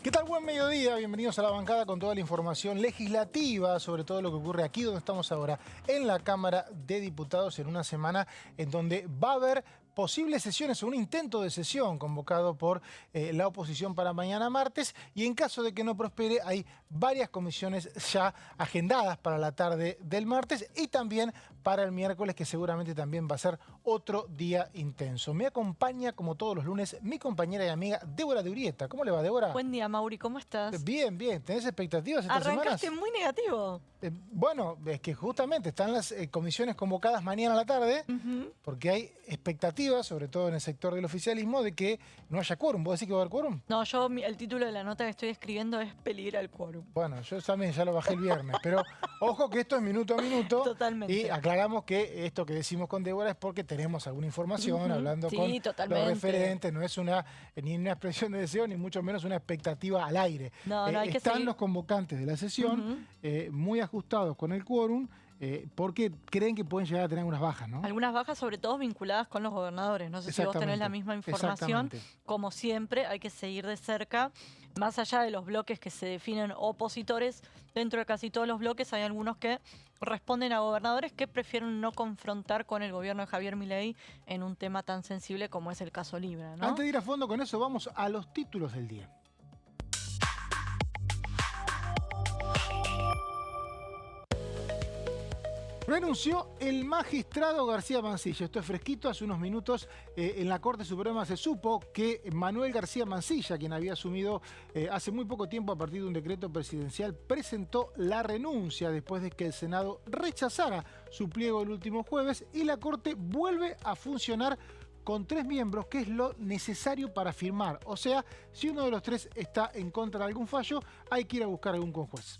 ¿Qué tal? Buen mediodía, bienvenidos a La Bancada con toda la información legislativa sobre todo lo que ocurre aquí donde estamos ahora, en la Cámara de Diputados, en una semana en donde va a haber posibles sesiones o un intento de sesión convocado por la oposición para mañana martes, y en caso de que no prospere hay varias comisiones ya agendadas para la tarde del martes y también para el miércoles, que seguramente también va a ser otro día intenso. Me acompaña, como todos los lunes, mi compañera y amiga Débora de Urieta. ¿Cómo le va, Débora? Buen día, Mauri, ¿cómo estás? Bien, bien. ¿Tenés expectativas esta semana? Arrancaste muy negativo. Bueno, es que justamente están las comisiones convocadas mañana a la tarde, porque hay expectativas, sobre todo en el sector del oficialismo, de que no haya quórum. ¿Vos decís que va a haber quórum? No, el título de la nota que estoy escribiendo es Peligra el quórum. Bueno, yo también ya lo bajé el viernes, pero ojo que esto es minuto a minuto. Totalmente. Y aclaramos que esto que decimos con Débora es porque tenemos alguna información, hablando con los referentes, no es ni una expresión de deseo, ni mucho menos una expectativa al aire. No, hay que están seguir. los convocantes de la sesión muy ajustados con el quórum, porque creen que pueden llegar a tener unas bajas, ¿no? Algunas bajas, sobre todo vinculadas con los gobernadores. No sé si vos tenés la misma información. Como siempre, hay que seguir de cerca. Más allá de los bloques que se definen opositores, dentro de casi todos los bloques hay algunos que responden a gobernadores que prefieren no confrontar con el gobierno de Javier Milei en un tema tan sensible como es el caso Libra, ¿no? Antes de ir a fondo con eso, vamos a los títulos del día. Renunció el magistrado García Mansilla. Esto es fresquito, hace unos minutos en la Corte Suprema se supo que Manuel García Mansilla, quien había asumido hace muy poco tiempo a partir de un decreto presidencial, presentó la renuncia después de que el Senado rechazara su pliego el último jueves, y la Corte vuelve a funcionar con 3 miembros, que es lo necesario para firmar. O sea, si uno de los 3 está en contra de algún fallo, hay que ir a buscar algún conjuez.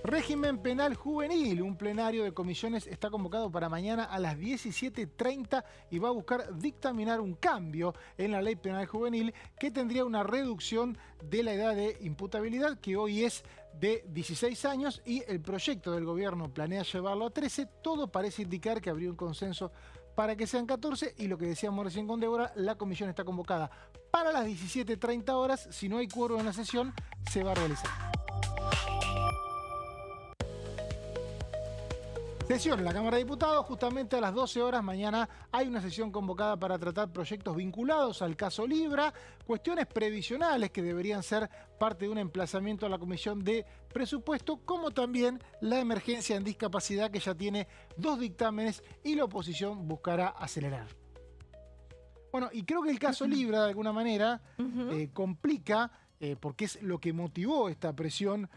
Régimen penal juvenil. Un plenario de comisiones está convocado para mañana a las 17:30 y va a buscar dictaminar un cambio en la ley penal juvenil que tendría una reducción de la edad de imputabilidad, que hoy es de 16 años, y el proyecto del gobierno planea llevarlo a 13. Todo parece indicar que habría un consenso para que sean 14, y lo que decíamos recién con Débora, la comisión está convocada para las 17:30 horas. Si no hay quórum en la sesión, se va a realizar. Sesión en la Cámara de Diputados, justamente a las 12 horas mañana hay una sesión convocada para tratar proyectos vinculados al caso Libra, cuestiones previsionales que deberían ser parte de un emplazamiento a la Comisión de Presupuesto, como también la emergencia en discapacidad, que ya tiene 2 dictámenes y la oposición buscará acelerar. Bueno, y creo que el caso Libra de alguna manera complica, porque es lo que motivó esta presión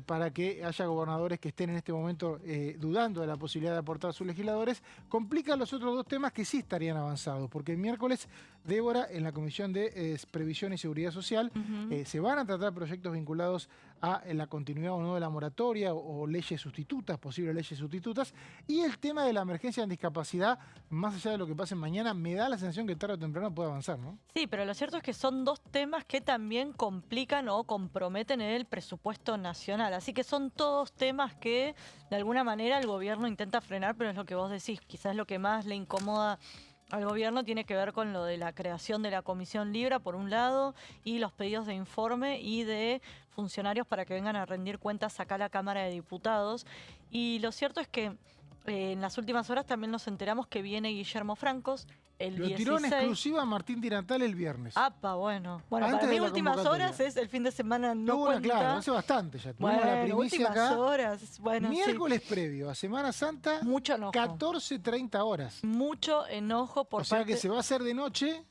para que haya gobernadores que estén en este momento dudando de la posibilidad de aportar a sus legisladores, complica los otros 2 temas que sí estarían avanzados, porque el miércoles, Débora, en la Comisión de Previsión y Seguridad Social, se van a tratar proyectos vinculados a la continuidad o no de la moratoria, o leyes sustitutas, posibles leyes sustitutas, y el tema de la emergencia en discapacidad, más allá de lo que pase mañana, me da la sensación que tarde o temprano puede avanzar, ¿no? Sí, pero lo cierto es que son 2 temas que también complican o comprometen el presupuesto nacional. Así que son todos temas que de alguna manera el gobierno intenta frenar, pero es lo que vos decís, quizás lo que más le incomoda al gobierno tiene que ver con lo de la creación de la Comisión Libra, por un lado, y los pedidos de informe y de funcionarios para que vengan a rendir cuentas acá a la Cámara de Diputados. Y lo cierto es que en las últimas horas también nos enteramos que viene Guillermo Francos el 16. Lo tiró en exclusiva Martín Tirantal el viernes. ¡Apa! Bueno, antes para mí últimas horas es el fin de semana, no cuenta. Claro, hace bastante ya. Tuvimos la primicia acá. Horas. Bueno, miércoles previo a Semana Santa, mucho enojo. 14:30 horas. Mucho enojo por parte... O sea que se va a hacer de noche.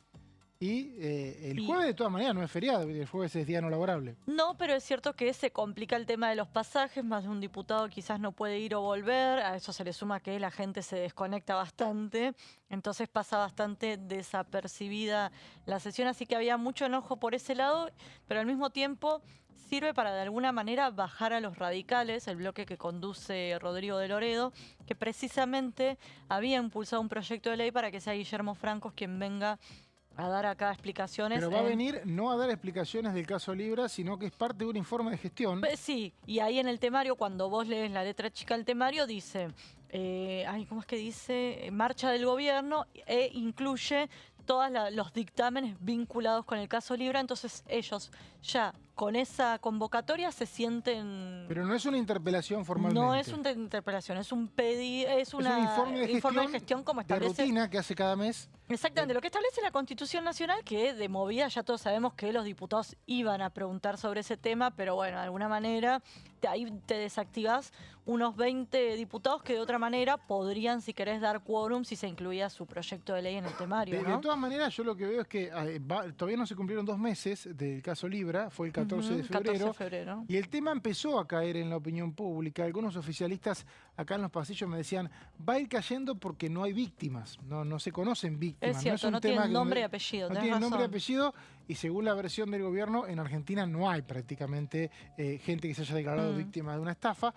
Y el jueves de todas maneras no es feriado, el jueves es día no laborable. No, pero es cierto que se complica el tema de los pasajes, más de un diputado quizás no puede ir o volver, a eso se le suma que la gente se desconecta bastante, entonces pasa bastante desapercibida la sesión, así que había mucho enojo por ese lado, pero al mismo tiempo sirve para de alguna manera bajar a los radicales, el bloque que conduce Rodrigo de Loredo, que precisamente había impulsado un proyecto de ley para que sea Guillermo Francos quien venga a dar acá explicaciones. Pero va a venir no a dar explicaciones del caso Libra, sino que es parte de un informe de gestión. Sí, y ahí en el temario, cuando vos lees la letra chica del temario, dice, ¿cómo es que dice? Marcha del gobierno, e incluye todos los dictámenes vinculados con el caso Libra, entonces ellos ya con esa convocatoria se sienten... Pero no es una interpelación formalmente. No es una interpelación, es un un informe de gestión como de establece... rutina que hace cada mes. Exactamente, lo que establece la Constitución Nacional, que de movida ya todos sabemos que los diputados iban a preguntar sobre ese tema, pero bueno, de alguna manera ahí te desactivás unos 20 diputados que de otra manera podrían, si querés, dar quórum si se incluía su proyecto de ley en el temario, ¿no? De todas maneras, yo lo que veo es que todavía no se cumplieron 2 meses del caso Libra, fue el 14 de febrero. 14 de febrero. Y el tema empezó a caer en la opinión pública. Algunos oficialistas acá en los pasillos me decían, va a ir cayendo porque no hay víctimas, no se conocen víctimas. Es cierto, no tiene nombre y apellido. No tiene nombre y apellido, y según la versión del gobierno, en Argentina no hay prácticamente gente que se haya declarado víctima de una estafa.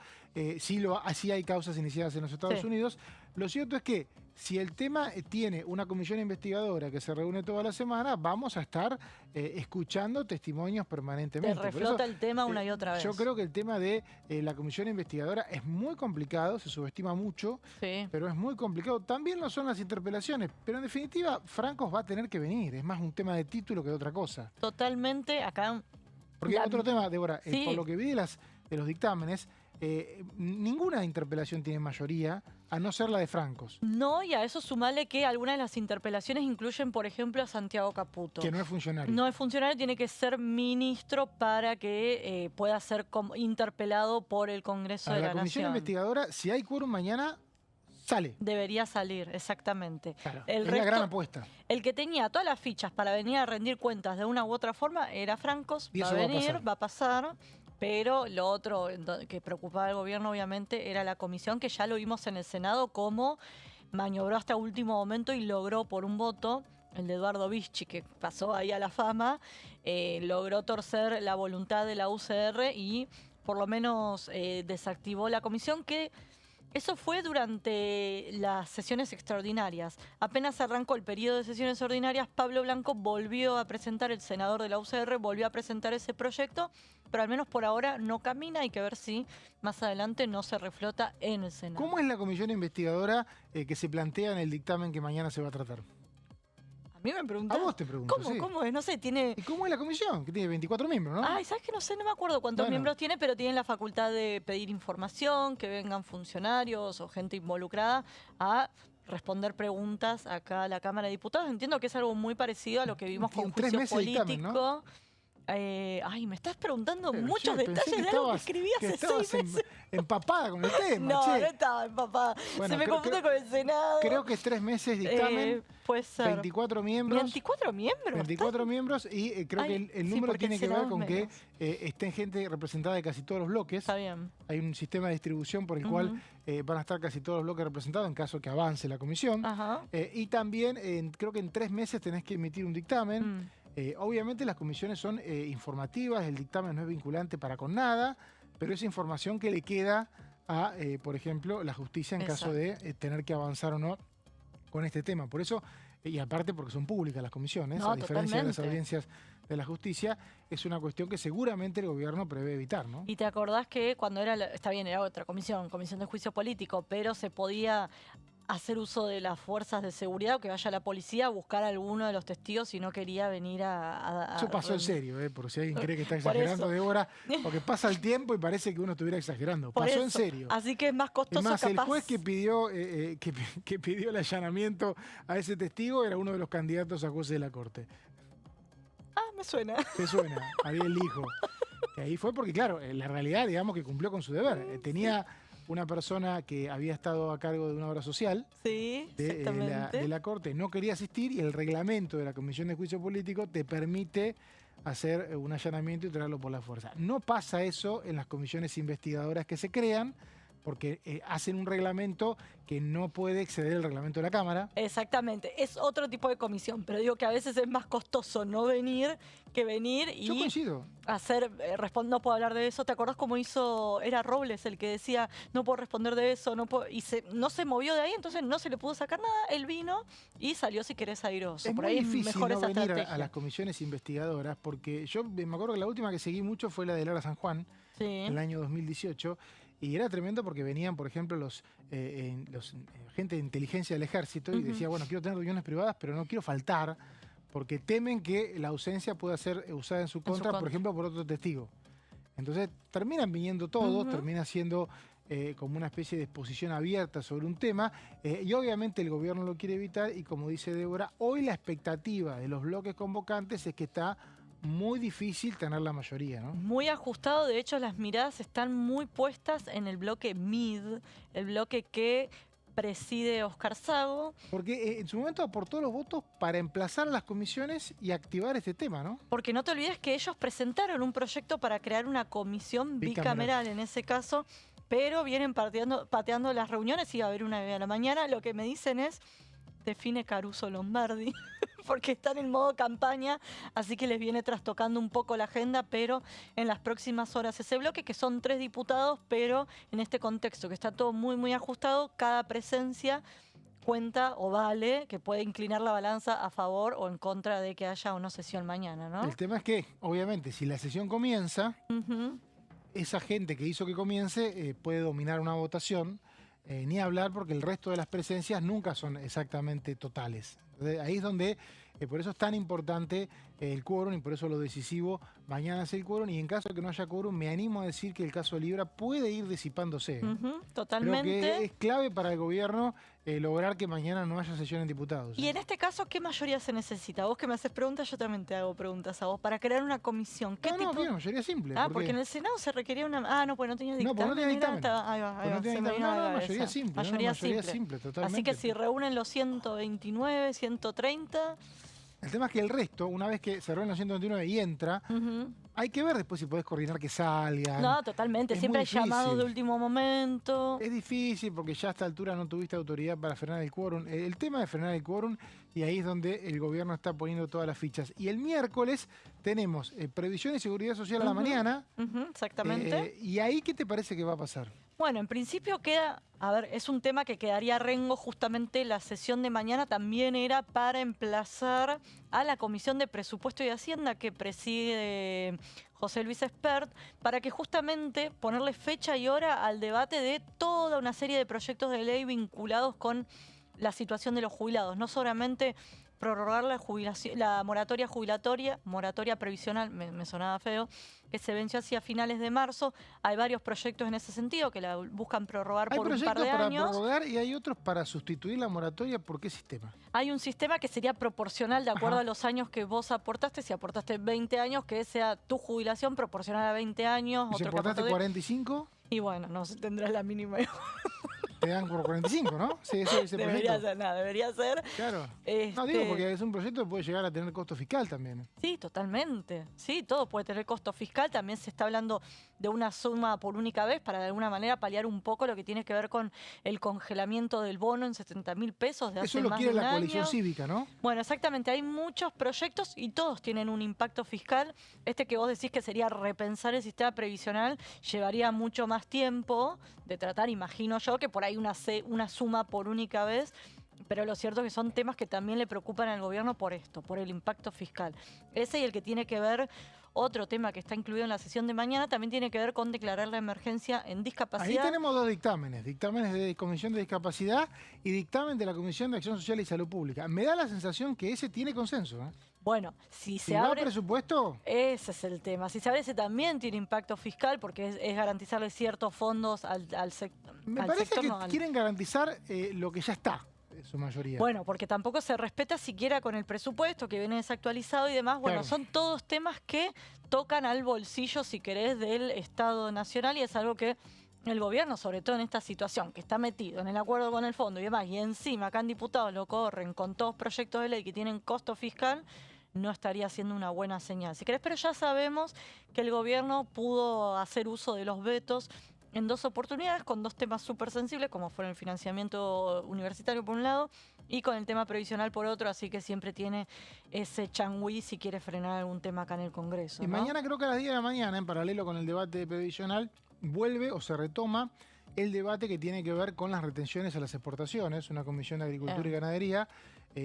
Sí hay causas iniciadas en los Estados Unidos. Lo cierto es que si el tema tiene una comisión investigadora que se reúne toda la semana, vamos a estar escuchando testimonios permanentemente. Te reflota el tema una y otra vez. Yo creo que el tema de la comisión investigadora es muy complicado, se subestima mucho, pero es muy complicado. También lo son las interpelaciones, pero en definitiva, Francos va a tener que venir. Es más un tema de título que de otra cosa. Totalmente, acá... Porque otro tema, Débora, por lo que vi de los dictámenes, ninguna interpelación tiene mayoría, a no ser la de Francos. No, y a eso sumale que algunas de las interpelaciones incluyen, por ejemplo, a Santiago Caputo. Que no es funcionario. No es funcionario, tiene que ser ministro para que pueda ser interpelado por el Congreso de la Nación. La comisión investigadora, si hay quórum mañana, sale. Debería salir, exactamente. Claro, es la gran apuesta. El que tenía todas las fichas para venir a rendir cuentas de una u otra forma era Francos. Y va a venir, va a pasar. Pero lo otro que preocupaba al gobierno, obviamente, era la comisión, que ya lo vimos en el Senado, cómo maniobró hasta último momento y logró por un voto, el de Eduardo Vichy, que pasó ahí a la fama, logró torcer la voluntad de la UCR y por lo menos desactivó la comisión, que eso fue durante las sesiones extraordinarias. Apenas arrancó el periodo de sesiones ordinarias, Pablo Blanco volvió a presentar, el senador de la UCR, volvió a presentar ese proyecto, pero al menos por ahora no camina. Hay que ver si más adelante no se reflota en el Senado. ¿Cómo es la comisión investigadora que se plantea en el dictamen que mañana se va a tratar? A mí me preguntás. A vos te pregunto, ¿Cómo es? No sé, tiene... ¿Y cómo es la comisión? Que tiene 24 miembros, ¿no? Ay, ¿sabes qué? No sé, no me acuerdo cuántos miembros tiene, pero tienen la facultad de pedir información, que vengan funcionarios o gente involucrada a responder preguntas acá a la Cámara de Diputados. Entiendo que es algo muy parecido a lo que vimos con juicio político. Dictamen, ¿no? Me estás preguntando pero muchos detalles de algo que escribí hace 6 meses. Empapada con el tema. No estaba empapada. Bueno, se me confunde con el Senado. Creo que es 3 meses dictamen. Puede ser. 24 miembros. 24 miembros. 24 miembros y creo que el número tiene que ver con que estén gente representada de casi todos los bloques. Está bien. Hay un sistema de distribución por el cual van a estar casi todos los bloques representados en caso que avance la comisión. Y también creo que en 3 meses tenés que emitir un dictamen. Obviamente las comisiones son informativas, el dictamen no es vinculante para con nada, pero es información que le queda a, por ejemplo, la justicia en caso de tener que avanzar o no con este tema. Por eso, y aparte porque son públicas las comisiones, a diferencia de las audiencias de la justicia, es una cuestión que seguramente el gobierno prevé evitar, ¿no? Y te acordás que cuando está bien, era otra comisión de juicio político, pero se podía hacer uso de las fuerzas de seguridad o que vaya la policía a buscar a alguno de los testigos si no quería venir Eso pasó en serio, por si alguien cree que está exagerando, Débora, porque pasa el tiempo y parece que uno estuviera exagerando. Pasó en serio. Así que es más costoso. Es más, el juez que pidió el allanamiento a ese testigo era uno de los candidatos a juez de la Corte. Ah, me suena. ¿Te suena? Ariel Lijo. Y ahí fue porque, claro, la realidad, digamos, que cumplió con su deber. Tenía una persona que había estado a cargo de una obra social de la Corte, no quería asistir y el reglamento de la Comisión de Juicio Político te permite hacer un allanamiento y traerlo por la fuerza. No pasa eso en las comisiones investigadoras que se crean, porque hacen un reglamento que no puede exceder el reglamento de la Cámara. Exactamente, es otro tipo de comisión, pero digo que a veces es más costoso no venir que venir y yo coincido. Hacer, no puedo hablar de eso. ¿Te acordás cómo era Robles el que decía no puedo responder de eso, y no se movió de ahí, entonces no se le pudo sacar nada, él vino y salió si querés airoso? Es por muy ahí difícil mejor no esa venir estrategia. a las comisiones investigadoras, porque yo me acuerdo que la última que seguí mucho fue la de Lara San Juan, en el año 2018, y era tremendo porque venían, por ejemplo, los gente de inteligencia del ejército y decía, bueno, quiero tener reuniones privadas, pero no quiero faltar, porque temen que la ausencia pueda ser usada en su contra, por ejemplo, por otro testigo. Entonces terminan viniendo todos, termina siendo como una especie de exposición abierta sobre un tema, y obviamente el gobierno lo quiere evitar, y como dice Débora, hoy la expectativa de los bloques convocantes es que está muy difícil tener la mayoría, ¿no? Muy ajustado, de hecho las miradas están muy puestas en el bloque MID, el bloque que preside Oscar Sago. Porque en su momento aportó los votos para emplazar a las comisiones y activar este tema, ¿no? Porque no te olvides que ellos presentaron un proyecto para crear una comisión bicameral en ese caso, pero vienen pateando las reuniones y va a haber una a la mañana. Lo que me dicen es, define Caruso Lombardi, porque están en modo campaña, así que les viene trastocando un poco la agenda, pero en las próximas horas ese bloque, que son 3 diputados, pero en este contexto que está todo muy ajustado, cada presencia cuenta o vale, que puede inclinar la balanza a favor o en contra de que haya una sesión mañana, ¿no? El tema es que, obviamente, si la sesión comienza, esa gente que hizo que comience puede dominar una votación, ni hablar porque el resto de las presencias nunca son exactamente totales. Entonces, ahí es donde, por eso es tan importante el quórum y por eso lo decisivo mañana es el quórum, y en caso de que no haya quórum me animo a decir que el caso Libra puede ir disipándose. Totalmente. Creo que es clave para el gobierno lograr que mañana no haya sesión en diputados. Y en este caso, ¿qué mayoría se necesita? Vos que me haces preguntas, yo también te hago preguntas a vos. Para crear una comisión, ¿qué tipo? No, mayoría simple. Porque en el Senado se requería una... Ah, no, pues no tenía dictamen. No, pues no tenía dictamen. Ahí va. No, mayoría simple. Mayoría simple, totalmente. Así que si reúnen los 129, 130... El tema es que el resto, una vez que se reúnen los 129 y entra, hay que ver después si podés coordinar que salgan. No, totalmente. Siempre hay llamados de último momento. Es difícil porque ya a esta altura no tuviste autoridad para frenar el quórum. El tema de frenar el quórum, y ahí es donde el gobierno está poniendo todas las fichas. Y el miércoles tenemos previsión y seguridad social a la mañana. Exactamente. ¿Y ahí qué te parece que va a pasar? Bueno, en principio queda, a ver, es un tema que quedaría a rengo. Justamente la sesión de mañana también era para emplazar a la Comisión de Presupuesto y Hacienda que preside José Luis Espert, para que justamente ponerle fecha y hora al debate de toda una serie de proyectos de ley vinculados con la situación de los jubilados. No solamente prorrogar la moratoria jubilatoria, moratoria previsional, me sonaba feo, que se venció hacia finales de marzo. Hay varios proyectos en ese sentido que la buscan prorrogar por un par de años. Hay proyectos para prorrogar y hay otros para sustituir la moratoria. ¿Por qué sistema? Hay un sistema que sería proporcional de acuerdo a los años que vos aportaste. Si aportaste 20 años, que sea tu jubilación proporcional a 20 años. ¿Y si aportaste 45? Y bueno, no tendrás la mínima. Te dan por 45, ¿no? Sí, ese debería ser, debería ser. Claro. No, digo porque es un proyecto que puede llegar a tener costo fiscal también. Sí, totalmente. Sí, todo puede tener costo fiscal. También se está hablando de una suma por única vez para de alguna manera paliar un poco lo que tiene que ver con el congelamiento del bono en 70.000 pesos de hace más de un año. Eso lo quiere la coalición cívica, ¿no? Bueno, exactamente. Hay muchos proyectos y todos tienen un impacto fiscal. Este que vos decís que sería repensar el sistema previsional llevaría mucho más tiempo de tratar, imagino yo, que por ahí una suma por única vez, pero lo cierto es que son temas que también le preocupan al gobierno por esto, por el impacto fiscal. Ese y el que tiene que ver, otro tema que está incluido en la sesión de mañana, también tiene que ver con declarar la emergencia en discapacidad. Ahí tenemos 2 dictámenes, dictámenes de Comisión de Discapacidad y dictamen de la Comisión de Acción Social y Salud Pública. Me da la sensación que ese tiene consenso, ¿eh? Bueno, si se abre presupuesto, ese es el tema. Si se abre ese también tiene impacto fiscal porque es garantizarle ciertos fondos al sector. Me parece que quieren garantizar lo que ya está, en su mayoría. Bueno, porque tampoco se respeta siquiera con el presupuesto que viene desactualizado y demás. Bueno, son todos temas que tocan al bolsillo, si querés, del Estado Nacional, y es algo que el gobierno, sobre todo en esta situación, que está metido en el acuerdo con el fondo y demás, y encima acá en diputados lo corren con todos proyectos de ley que tienen costo fiscal, no estaría siendo una buena señal, si querés. Pero ya sabemos que el gobierno pudo hacer uso de los vetos en 2 oportunidades, con 2 temas súper sensibles, como fueron el financiamiento universitario por un lado y con el tema previsional por otro, así que siempre tiene ese changüí si quiere frenar algún tema acá en el Congreso. Y ¿no? mañana, creo que a las 10 de la mañana, en paralelo con el debate previsional, vuelve o se retoma el debate que tiene que ver con las retenciones a las exportaciones, una comisión de Agricultura y Ganadería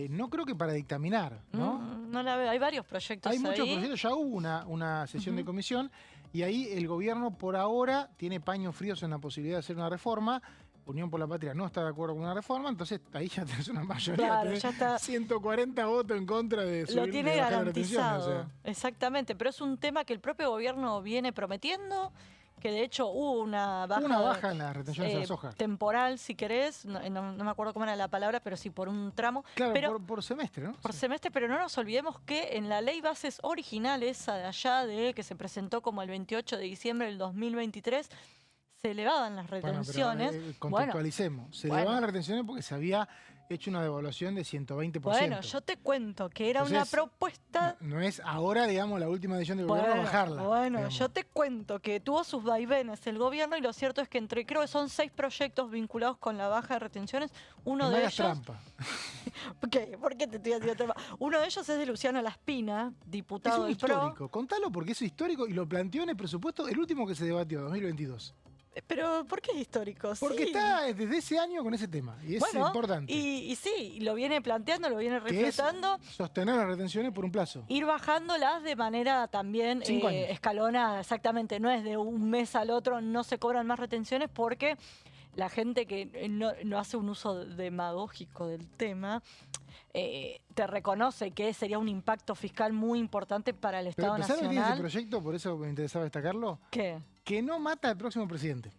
no creo que para dictaminar, ¿no? No la veo, hay varios proyectos Hay muchos ahí. proyectos, ya hubo una sesión de comisión y ahí el gobierno por ahora tiene paños fríos en la posibilidad de hacer una reforma. Unión por la Patria no está de acuerdo con una reforma, entonces ahí ya tenés una mayoría, Claro, tenés ya está. 140 votos en contra de subir, Lo tiene de bajar la garantizado, retención, o sea. exactamente, pero es un tema que el propio gobierno viene prometiendo, que de hecho hubo una baja, Hubo una baja en las retenciones de la soja. temporal, si querés, no me acuerdo cómo era la palabra, pero sí por un tramo. Claro, pero, por semestre, ¿no? por Sí. semestre, pero no nos olvidemos que en la ley bases original, esa de allá, que se presentó como el 28 de diciembre del 2023, se elevaban las retenciones. Bueno, pero, contextualicemos. Se elevaban las retenciones porque se había hecho una devaluación de 120%. Bueno, yo te cuento que era Entonces, una propuesta... No es ahora, digamos, la última decisión del gobierno bajarla. Bueno, digamos. yo te cuento que tuvo sus vaivenes el gobierno y lo cierto es que creo que son 6 proyectos vinculados con la baja de retenciones. Uno No de hagas ellos... trampa. ¿Por qué te estoy haciendo trampa? Uno de ellos es de Luciano Laspina, Es diputado un del PRO. histórico. Contalo porque es histórico y lo planteó en el presupuesto, el último que se debatió, 2022. Pero, ¿por qué es histórico? Porque Sí. está desde ese año con ese tema y es Bueno, importante. Y sí, lo viene planteando, lo viene Que es reflotando. sostener las retenciones por un plazo. Ir bajándolas de manera también 5 años. escalonada, exactamente. No es de un mes al otro, no se cobran más retenciones porque la gente que no hace un uso demagógico del tema te reconoce que sería un impacto fiscal muy importante para el Pero Estado ¿sabes lo que tiene ese Nacional. proyecto? Por eso me interesaba destacarlo. ¿Qué? Que no mata al próximo presidente.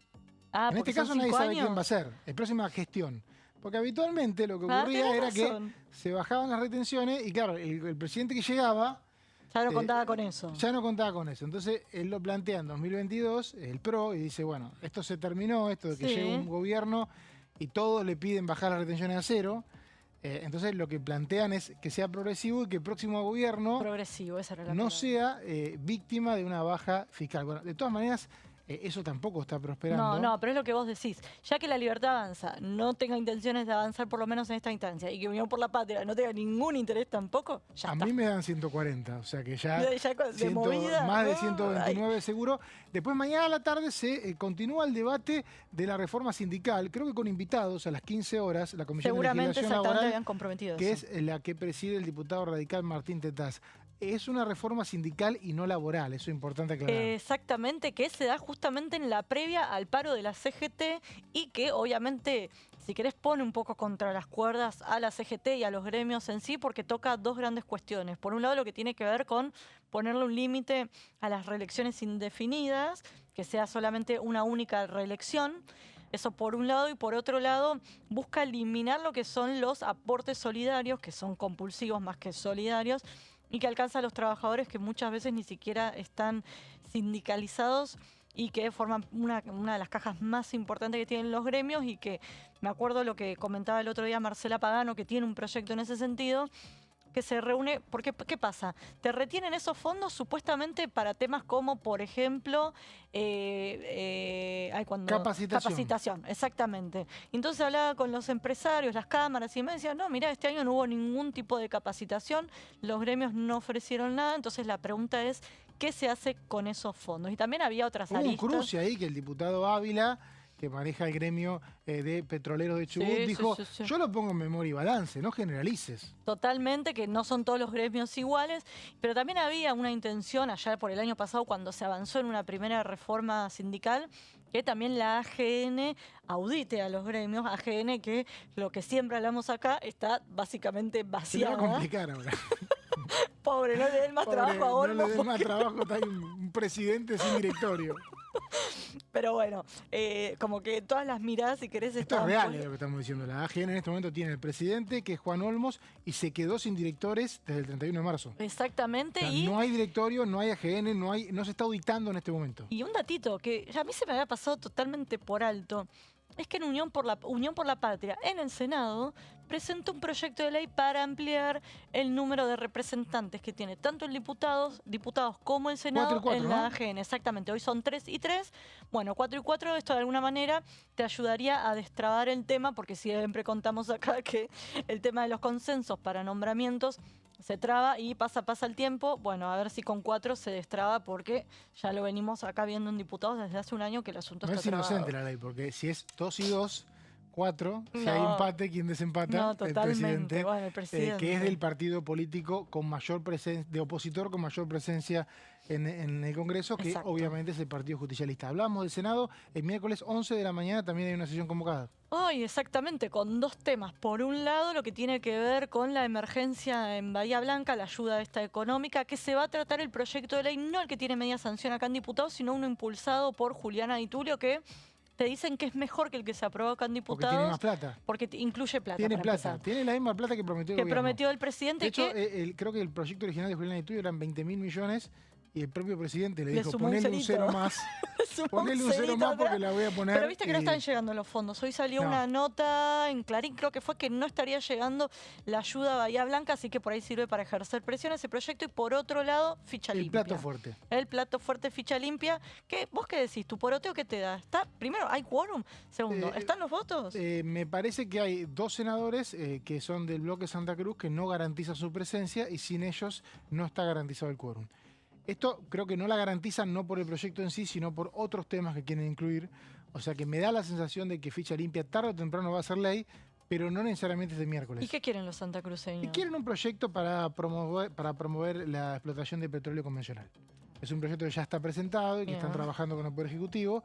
Ah, En porque este caso son nadie 5 sabe años. quién va a ser. La próxima gestión. Porque habitualmente lo que Ah, ocurría tenés era que razón. se bajaban las retenciones y claro, el presidente que llegaba Ya no contaba con eso. ya no contaba con eso. Entonces él lo plantea en 2022, el PRO, y dice, bueno, esto se terminó, esto de que Sí. llegue un gobierno y todos le piden bajar las retenciones a cero. Entonces lo que plantean es que sea progresivo y que el próximo gobierno Progresivo, esa era la no palabra. sea víctima de una baja fiscal. Bueno, de todas maneras, eso tampoco está prosperando. No, pero es lo que vos decís. Ya que la Libertad Avanza no tenga intenciones de avanzar por lo menos en esta instancia y que Unión por la Patria no tenga ningún interés tampoco, ya A está. mí me dan 140, o sea que ya, Ya de movida, más de ay. 129 seguro. Después mañana a la tarde se continúa el debate de la reforma sindical, creo que con invitados a las 15 horas, la Comisión de Seguramente Legislación exactamente Laboral, habían comprometido que eso. es la que preside el diputado radical Martín Tetaz. Es una reforma sindical y no laboral, eso es importante aclarar. Exactamente, que se da justamente en la previa al paro de la CGT y que obviamente, si querés, pone un poco contra las cuerdas a la CGT y a los gremios en sí, porque toca dos grandes cuestiones. Por un lado, lo que tiene que ver con ponerle un límite a las reelecciones indefinidas, que sea solamente una única reelección. Eso por un lado, y por otro lado busca eliminar lo que son los aportes solidarios, que son compulsivos más que solidarios, y que alcanza a los trabajadores que muchas veces ni siquiera están sindicalizados y que forman una de las cajas más importantes que tienen los gremios y que me acuerdo lo que comentaba el otro día Marcela Pagano, que tiene un proyecto en ese sentido, que se reúne, porque ¿qué pasa? Te retienen esos fondos supuestamente para temas como, por ejemplo, capacitación, exactamente. Entonces hablaba con los empresarios, las cámaras, y me decían, no, mira, este año no hubo ningún tipo de capacitación, los gremios no ofrecieron nada, entonces la pregunta es, ¿qué se hace con esos fondos? Y también había otras Hubo un aristas. cruce ahí que el diputado Ávila, que maneja el gremio de petroleros de Chubut, dijo, sí. yo lo pongo en memoria y balance, no generalices. Totalmente, que no son todos los gremios iguales, pero también había una intención allá por el año pasado cuando se avanzó en una primera reforma sindical, que también la AGN audite a los gremios, AGN que lo que siempre hablamos acá está básicamente Se le va a vaciada. complicar ahora. Pobre, no le den más Pobre, trabajo a Olmos. No le den más porque- trabajo, está ahí un presidente sin directorio. Pero bueno, como que todas las miradas, si querés, Esto es estaban real puestas- lo que estamos diciendo. La AGN en este momento tiene el presidente, que es Juan Olmos, y se quedó sin directores desde el 31 de marzo. Exactamente, O sea, y... no hay directorio, no hay AGN, no se está auditando en este momento. Y un datito que a mí se me había pasado totalmente por alto, es que en Unión por la Patria, en el Senado, presentó un proyecto de ley para ampliar el número de representantes que tiene tanto el diputados como el Senado 4 y 4, en la ¿no? AGN. Exactamente, hoy son 3 y 3. Bueno, 4 y 4, esto de alguna manera te ayudaría a destrabar el tema, porque siempre contamos acá que el tema de los consensos para nombramientos se traba y pasa el tiempo. Bueno, a ver si con 4 se destraba, porque ya lo venimos acá viendo en diputados desde hace un año que el asunto No está es inocente trabado. la ley, porque si es 2 y 2, 4, si hay empate, ¿quién desempata? No, totalmente. El presidente, bueno, el presidente. Que es del partido político con mayor presencia, de opositor con mayor presencia en el Congreso, que Exacto. obviamente es el Partido Justicialista. Hablamos del Senado, el miércoles 11 de la mañana también hay una sesión convocada. Hoy, exactamente, con dos temas. Por un lado, lo que tiene que ver con la emergencia en Bahía Blanca, la ayuda esta económica, que se va a tratar el proyecto de ley, no el que tiene media sanción acá en diputados, sino uno impulsado por Juliana Di Tulio, que te dicen que es mejor que el que se aprobó acá en diputados. Porque tiene más plata. Porque incluye plata. Tiene para plata, empezar. tiene la misma plata que prometió el Que gobierno. prometió el presidente. De hecho, creo que el proyecto original de Juliana Di Tulio eran 20.000 millones y el propio presidente le dijo, sumó ponele un cerito. cero más. Ponele un cero más porque la voy a poner. Pero viste que no están llegando los fondos. Hoy salió una nota en Clarín, creo que fue que no estaría llegando la ayuda a Bahía Blanca, así que por ahí sirve para ejercer presión a ese proyecto. Y por otro lado, ficha limpia. El plato fuerte. El plato fuerte, ficha limpia. ¿Vos qué decís? ¿Tu poroteo qué te da? Primero, ¿hay quórum? Segundo, ¿están los votos? Me parece que hay 2 senadores que son del bloque Santa Cruz que no garantizan su presencia y sin ellos no está garantizado el quórum. Esto creo que no la garantizan no por el proyecto en sí, sino por otros temas que quieren incluir. O sea que me da la sensación de que ficha limpia tarde o temprano va a ser ley, pero no necesariamente este miércoles. ¿Y qué quieren los santacruceños? Quieren un proyecto para promover la explotación de petróleo convencional. Es un proyecto que ya está presentado y que están trabajando con el Poder Ejecutivo.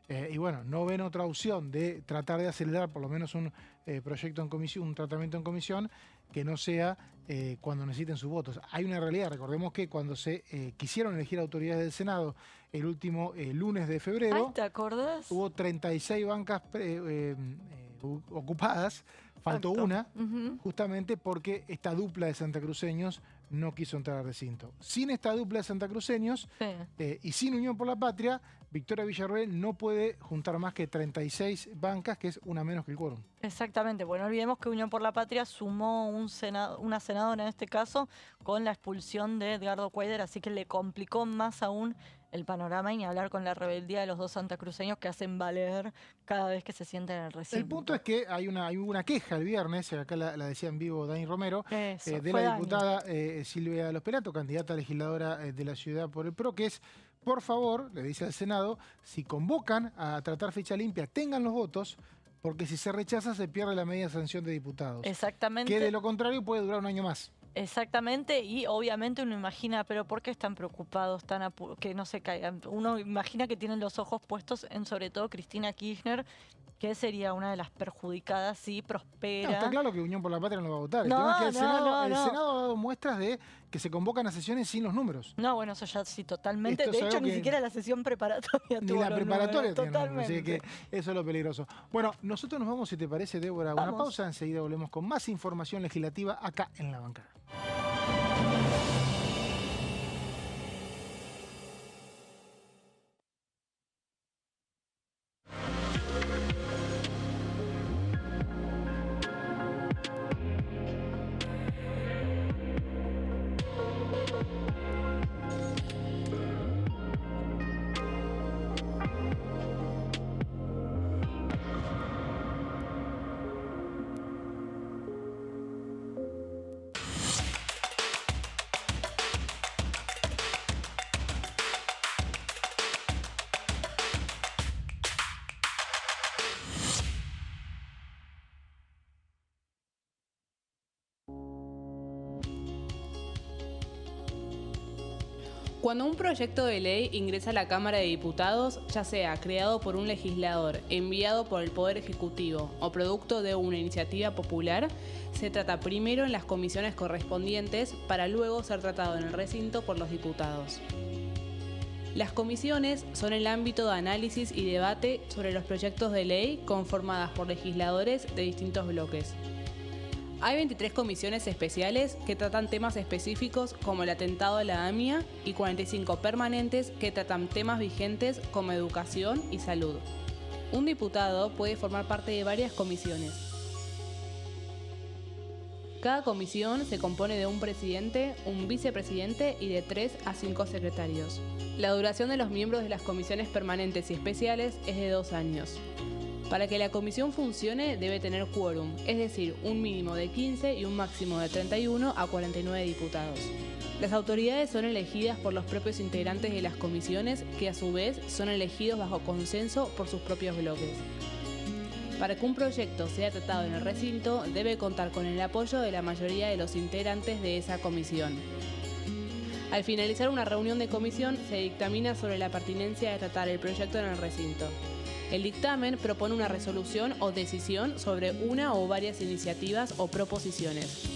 Y bueno, no ven otra opción de tratar de acelerar por lo menos un proyecto en comisión, un tratamiento en comisión, que no sea cuando necesiten sus votos. Hay una realidad, recordemos que cuando se quisieron elegir autoridades del Senado el último lunes de febrero, Ay, ¿te acordás? hubo 36 bancas ocupadas, faltó una, justamente porque esta dupla de santacruceños no quiso entrar al recinto. Sin esta dupla de santacruceños y sin Unión por la Patria, Victoria Villarroel no puede juntar más que 36 bancas, que es una menos que el quórum. Exactamente. Bueno, olvidemos que Unión por la Patria sumó una senadora en este caso con la expulsión de Edgardo Cuéllar, así que le complicó más aún el panorama y ni hablar con la rebeldía de los dos santacruceños que hacen valer cada vez que se sienten en el recinto. El punto es que hay una queja el viernes, acá la decía en vivo Dani Romero, Eso, de la diputada Silvia Los Pelato, candidata a legisladora de la ciudad por el PRO, que es, por favor, le dice al Senado, si convocan a tratar ficha limpia, tengan los votos, porque si se rechaza se pierde la media sanción de diputados. Exactamente. Que de lo contrario puede durar un año más. Exactamente, y obviamente uno imagina, pero ¿por qué están preocupados, que no se caigan? Uno imagina que tienen los ojos puestos en sobre todo Cristina Kirchner, que sería una de las perjudicadas si prospera. No, está claro que Unión por la Patria no lo va a votar. El No, tema es que el Senado ha no. dado muestras de que se convocan a sesiones sin los números. No, bueno, eso ya sí, totalmente. Esto es De hecho, algo ni que siquiera la sesión preparatoria ni tuvo la los preparatoria números, tiene números, totalmente. así que eso es lo peligroso. Bueno, nosotros nos vamos, si te parece, Débora, a una pausa. Enseguida volvemos con más información legislativa acá en La Bancada. Cuando un proyecto de ley ingresa a la Cámara de Diputados, ya sea creado por un legislador, enviado por el Poder Ejecutivo o producto de una iniciativa popular, se trata primero en las comisiones correspondientes para luego ser tratado en el recinto por los diputados. Las comisiones son el ámbito de análisis y debate sobre los proyectos de ley conformadas por legisladores de distintos bloques. Hay 23 comisiones especiales que tratan temas específicos como el atentado a la AMIA y 45 permanentes que tratan temas vigentes como educación y salud. Un diputado puede formar parte de varias comisiones. Cada comisión se compone de un presidente, un vicepresidente y de 3 a 5 secretarios. La duración de los miembros de las comisiones permanentes y especiales es de 2 años. Para que la comisión funcione debe tener quórum, es decir, un mínimo de 15 y un máximo de 31 a 49 diputados. Las autoridades son elegidas por los propios integrantes de las comisiones, que a su vez son elegidos bajo consenso por sus propios bloques. Para que un proyecto sea tratado en el recinto, debe contar con el apoyo de la mayoría de los integrantes de esa comisión. Al finalizar una reunión de comisión, se dictamina sobre la pertinencia de tratar el proyecto en el recinto. El dictamen propone una resolución o decisión sobre una o varias iniciativas o proposiciones.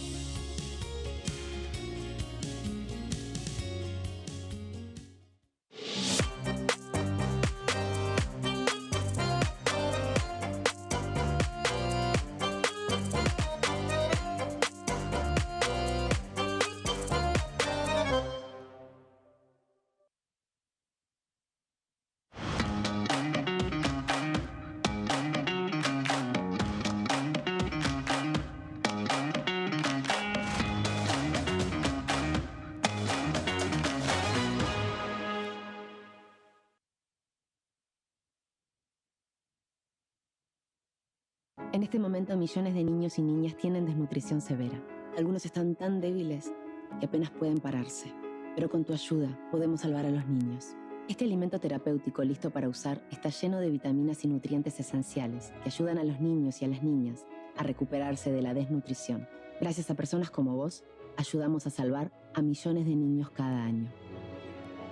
En este momento, millones de niños y niñas tienen desnutrición severa. Algunos están tan débiles que apenas pueden pararse. Pero con tu ayuda, podemos salvar a los niños. Este alimento terapéutico listo para usar está lleno de vitaminas y nutrientes esenciales que ayudan a los niños y a las niñas a recuperarse de la desnutrición. Gracias a personas como vos, ayudamos a salvar a millones de niños cada año.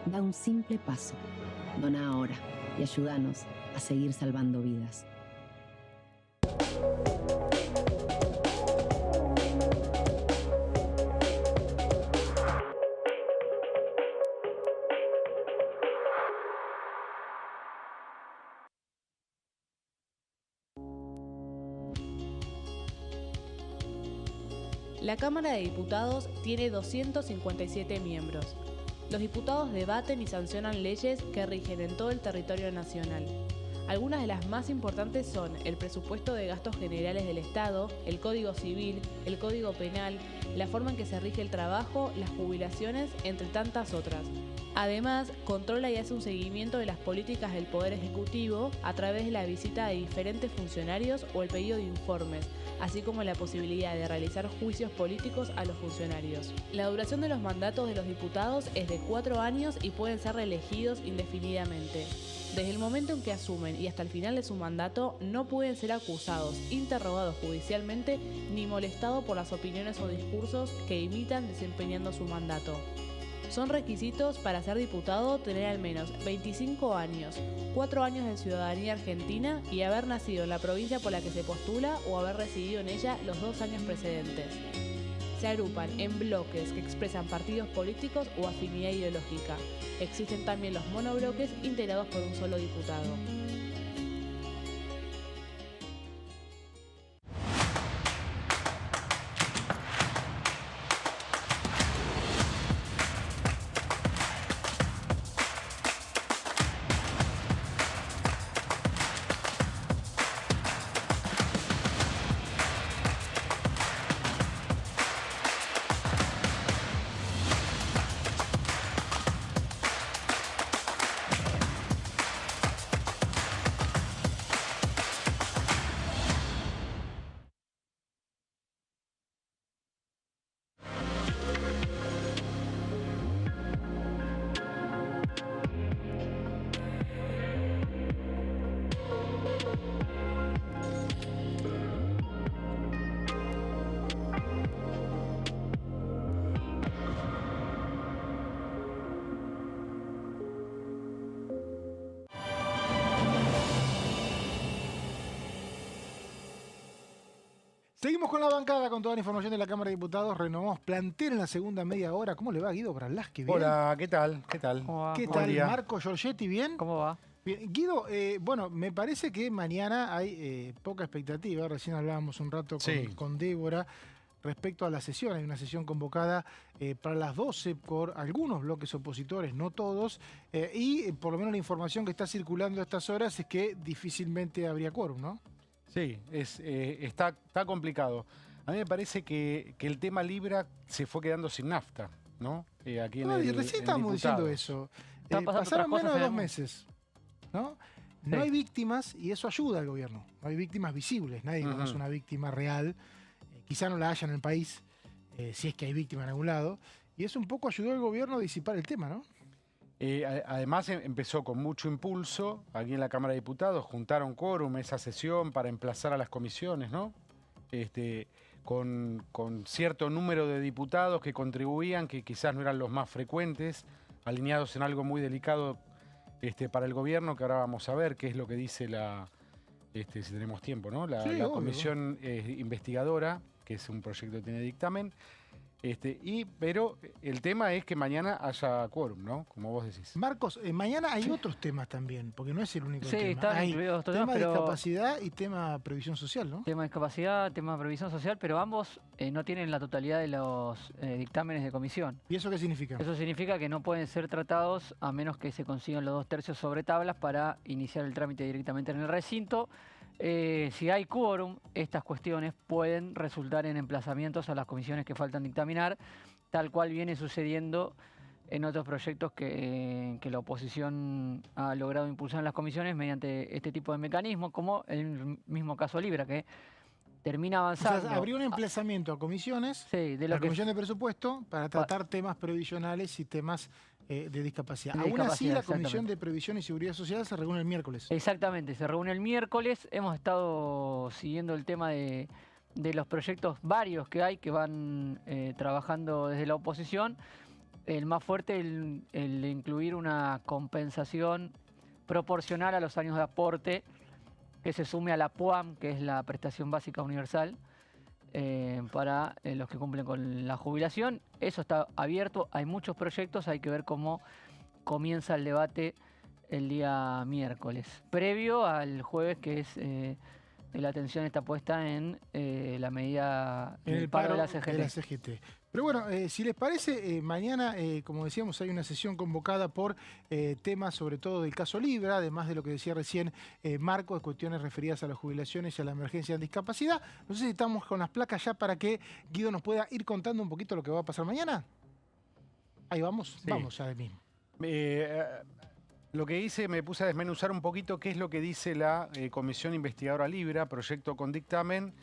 Da un simple paso. Dona ahora y ayúdanos a seguir salvando vidas. La Cámara de Diputados tiene 257 miembros. Los diputados debaten y sancionan leyes que rigen en todo el territorio nacional. Algunas de las más importantes son el presupuesto de gastos generales del Estado, el Código Civil, el Código Penal, la forma en que se rige el trabajo, las jubilaciones, entre tantas otras. Además, controla y hace un seguimiento de las políticas del Poder Ejecutivo a través de la visita de diferentes funcionarios o el pedido de informes, así como la posibilidad de realizar juicios políticos a los funcionarios. La duración de los mandatos de los diputados es de 4 años y pueden ser reelegidos indefinidamente. Desde el momento en que asumen y hasta el final de su mandato, no pueden ser acusados, interrogados judicialmente, ni molestados por las opiniones o discursos que imitan desempeñando su mandato. Son requisitos para ser diputado tener al menos 25 años, 4 años de ciudadanía argentina y haber nacido en la provincia por la que se postula o haber residido en ella los 2 años precedentes. Se agrupan en bloques que expresan partidos políticos o afinidad ideológica. Existen también los monobloques integrados por un solo diputado. Seguimos con la bancada, con toda la información de la Cámara de Diputados. Renovamos plantel en la segunda media hora. ¿Cómo le va, Guido Brandlaschi? ¿Bien? Hola, ¿qué tal? ¿Qué tal? ¿Qué tal, Marco Giorgetti? ¿Bien? ¿Cómo va? Bien. Guido, bueno, me parece que mañana hay poca expectativa. Recién hablábamos un rato con Débora respecto a la sesión. Hay una sesión convocada para las 12 por algunos bloques opositores, no todos. Y por lo menos la información que está circulando a estas horas es que difícilmente habría quórum, ¿no? Sí, está complicado. A mí me parece que el tema Libra se fue quedando sin nafta, ¿no? Aquí Recién estábamos diciendo eso. Pasaron menos de 2 meses, ¿no? No hay víctimas y eso ayuda al gobierno. No hay víctimas visibles. Nadie conoce una víctima real. Quizá no la haya en el país, si es que hay víctima en algún lado. Y eso un poco ayudó al gobierno a disipar el tema, ¿no? Además empezó con mucho impulso aquí en la Cámara de Diputados, juntaron quórum esa sesión para emplazar a las comisiones, ¿no? Con cierto número de diputados que contribuían, que quizás no eran los más frecuentes, alineados en algo muy delicado para el gobierno, que ahora vamos a ver qué es lo que dice si tenemos tiempo, ¿no? La comisión investigadora, que es un proyecto que tiene dictamen. Pero el tema es que mañana haya quórum, ¿no? Como vos decís. Marcos, mañana hay otros temas también, porque no es el único tema. Están Hay incluidos estos tema temas, de pero discapacidad y tema previsión social, ¿no? tema de discapacidad, tema de previsión social, pero ambos no tienen la totalidad de los dictámenes de comisión. ¿Y eso qué significa? Eso significa que no pueden ser tratados a menos que se consigan los 2/3 sobre tablas para iniciar el trámite directamente en el recinto. Si hay quórum, estas cuestiones pueden resultar en emplazamientos a las comisiones que faltan dictaminar, tal cual viene sucediendo en otros proyectos que la oposición ha logrado impulsar en las comisiones mediante este tipo de mecanismos, como el mismo caso Libra, que termina avanzando. O sea, abrió un emplazamiento a comisiones, Sí, de la lo que Comisión de Presupuesto, para tratar temas previsionales y temas de discapacidad. De Aún así, discapacidad, la Comisión exactamente. de Previsión y Seguridad Social se reúne el miércoles. Exactamente, se reúne el miércoles. Hemos estado siguiendo el tema de los proyectos varios que hay que van trabajando desde la oposición. El más fuerte, el de incluir una compensación proporcional a los años de aporte que se sume a la PUAM, que es la Prestación Básica Universal, para los que cumplen con la jubilación. Eso está abierto, hay muchos proyectos, hay que ver cómo comienza el debate el día miércoles, previo al jueves, que es la atención está puesta en la medida En del el paro paro de la CGT. de la CGT. Pero bueno, si les parece, mañana, como decíamos, hay una sesión convocada por temas sobre todo del caso Libra, además de lo que decía recién Marco, de cuestiones referidas a las jubilaciones y a la emergencia de discapacidad. No sé si estamos con las placas ya para que Guido nos pueda ir contando un poquito lo que va a pasar mañana. Ahí vamos, Sí. vamos ya de mismo. Lo que hice, me puse a desmenuzar un poquito qué es lo que dice la Comisión Investigadora Libra, proyecto con dictamen,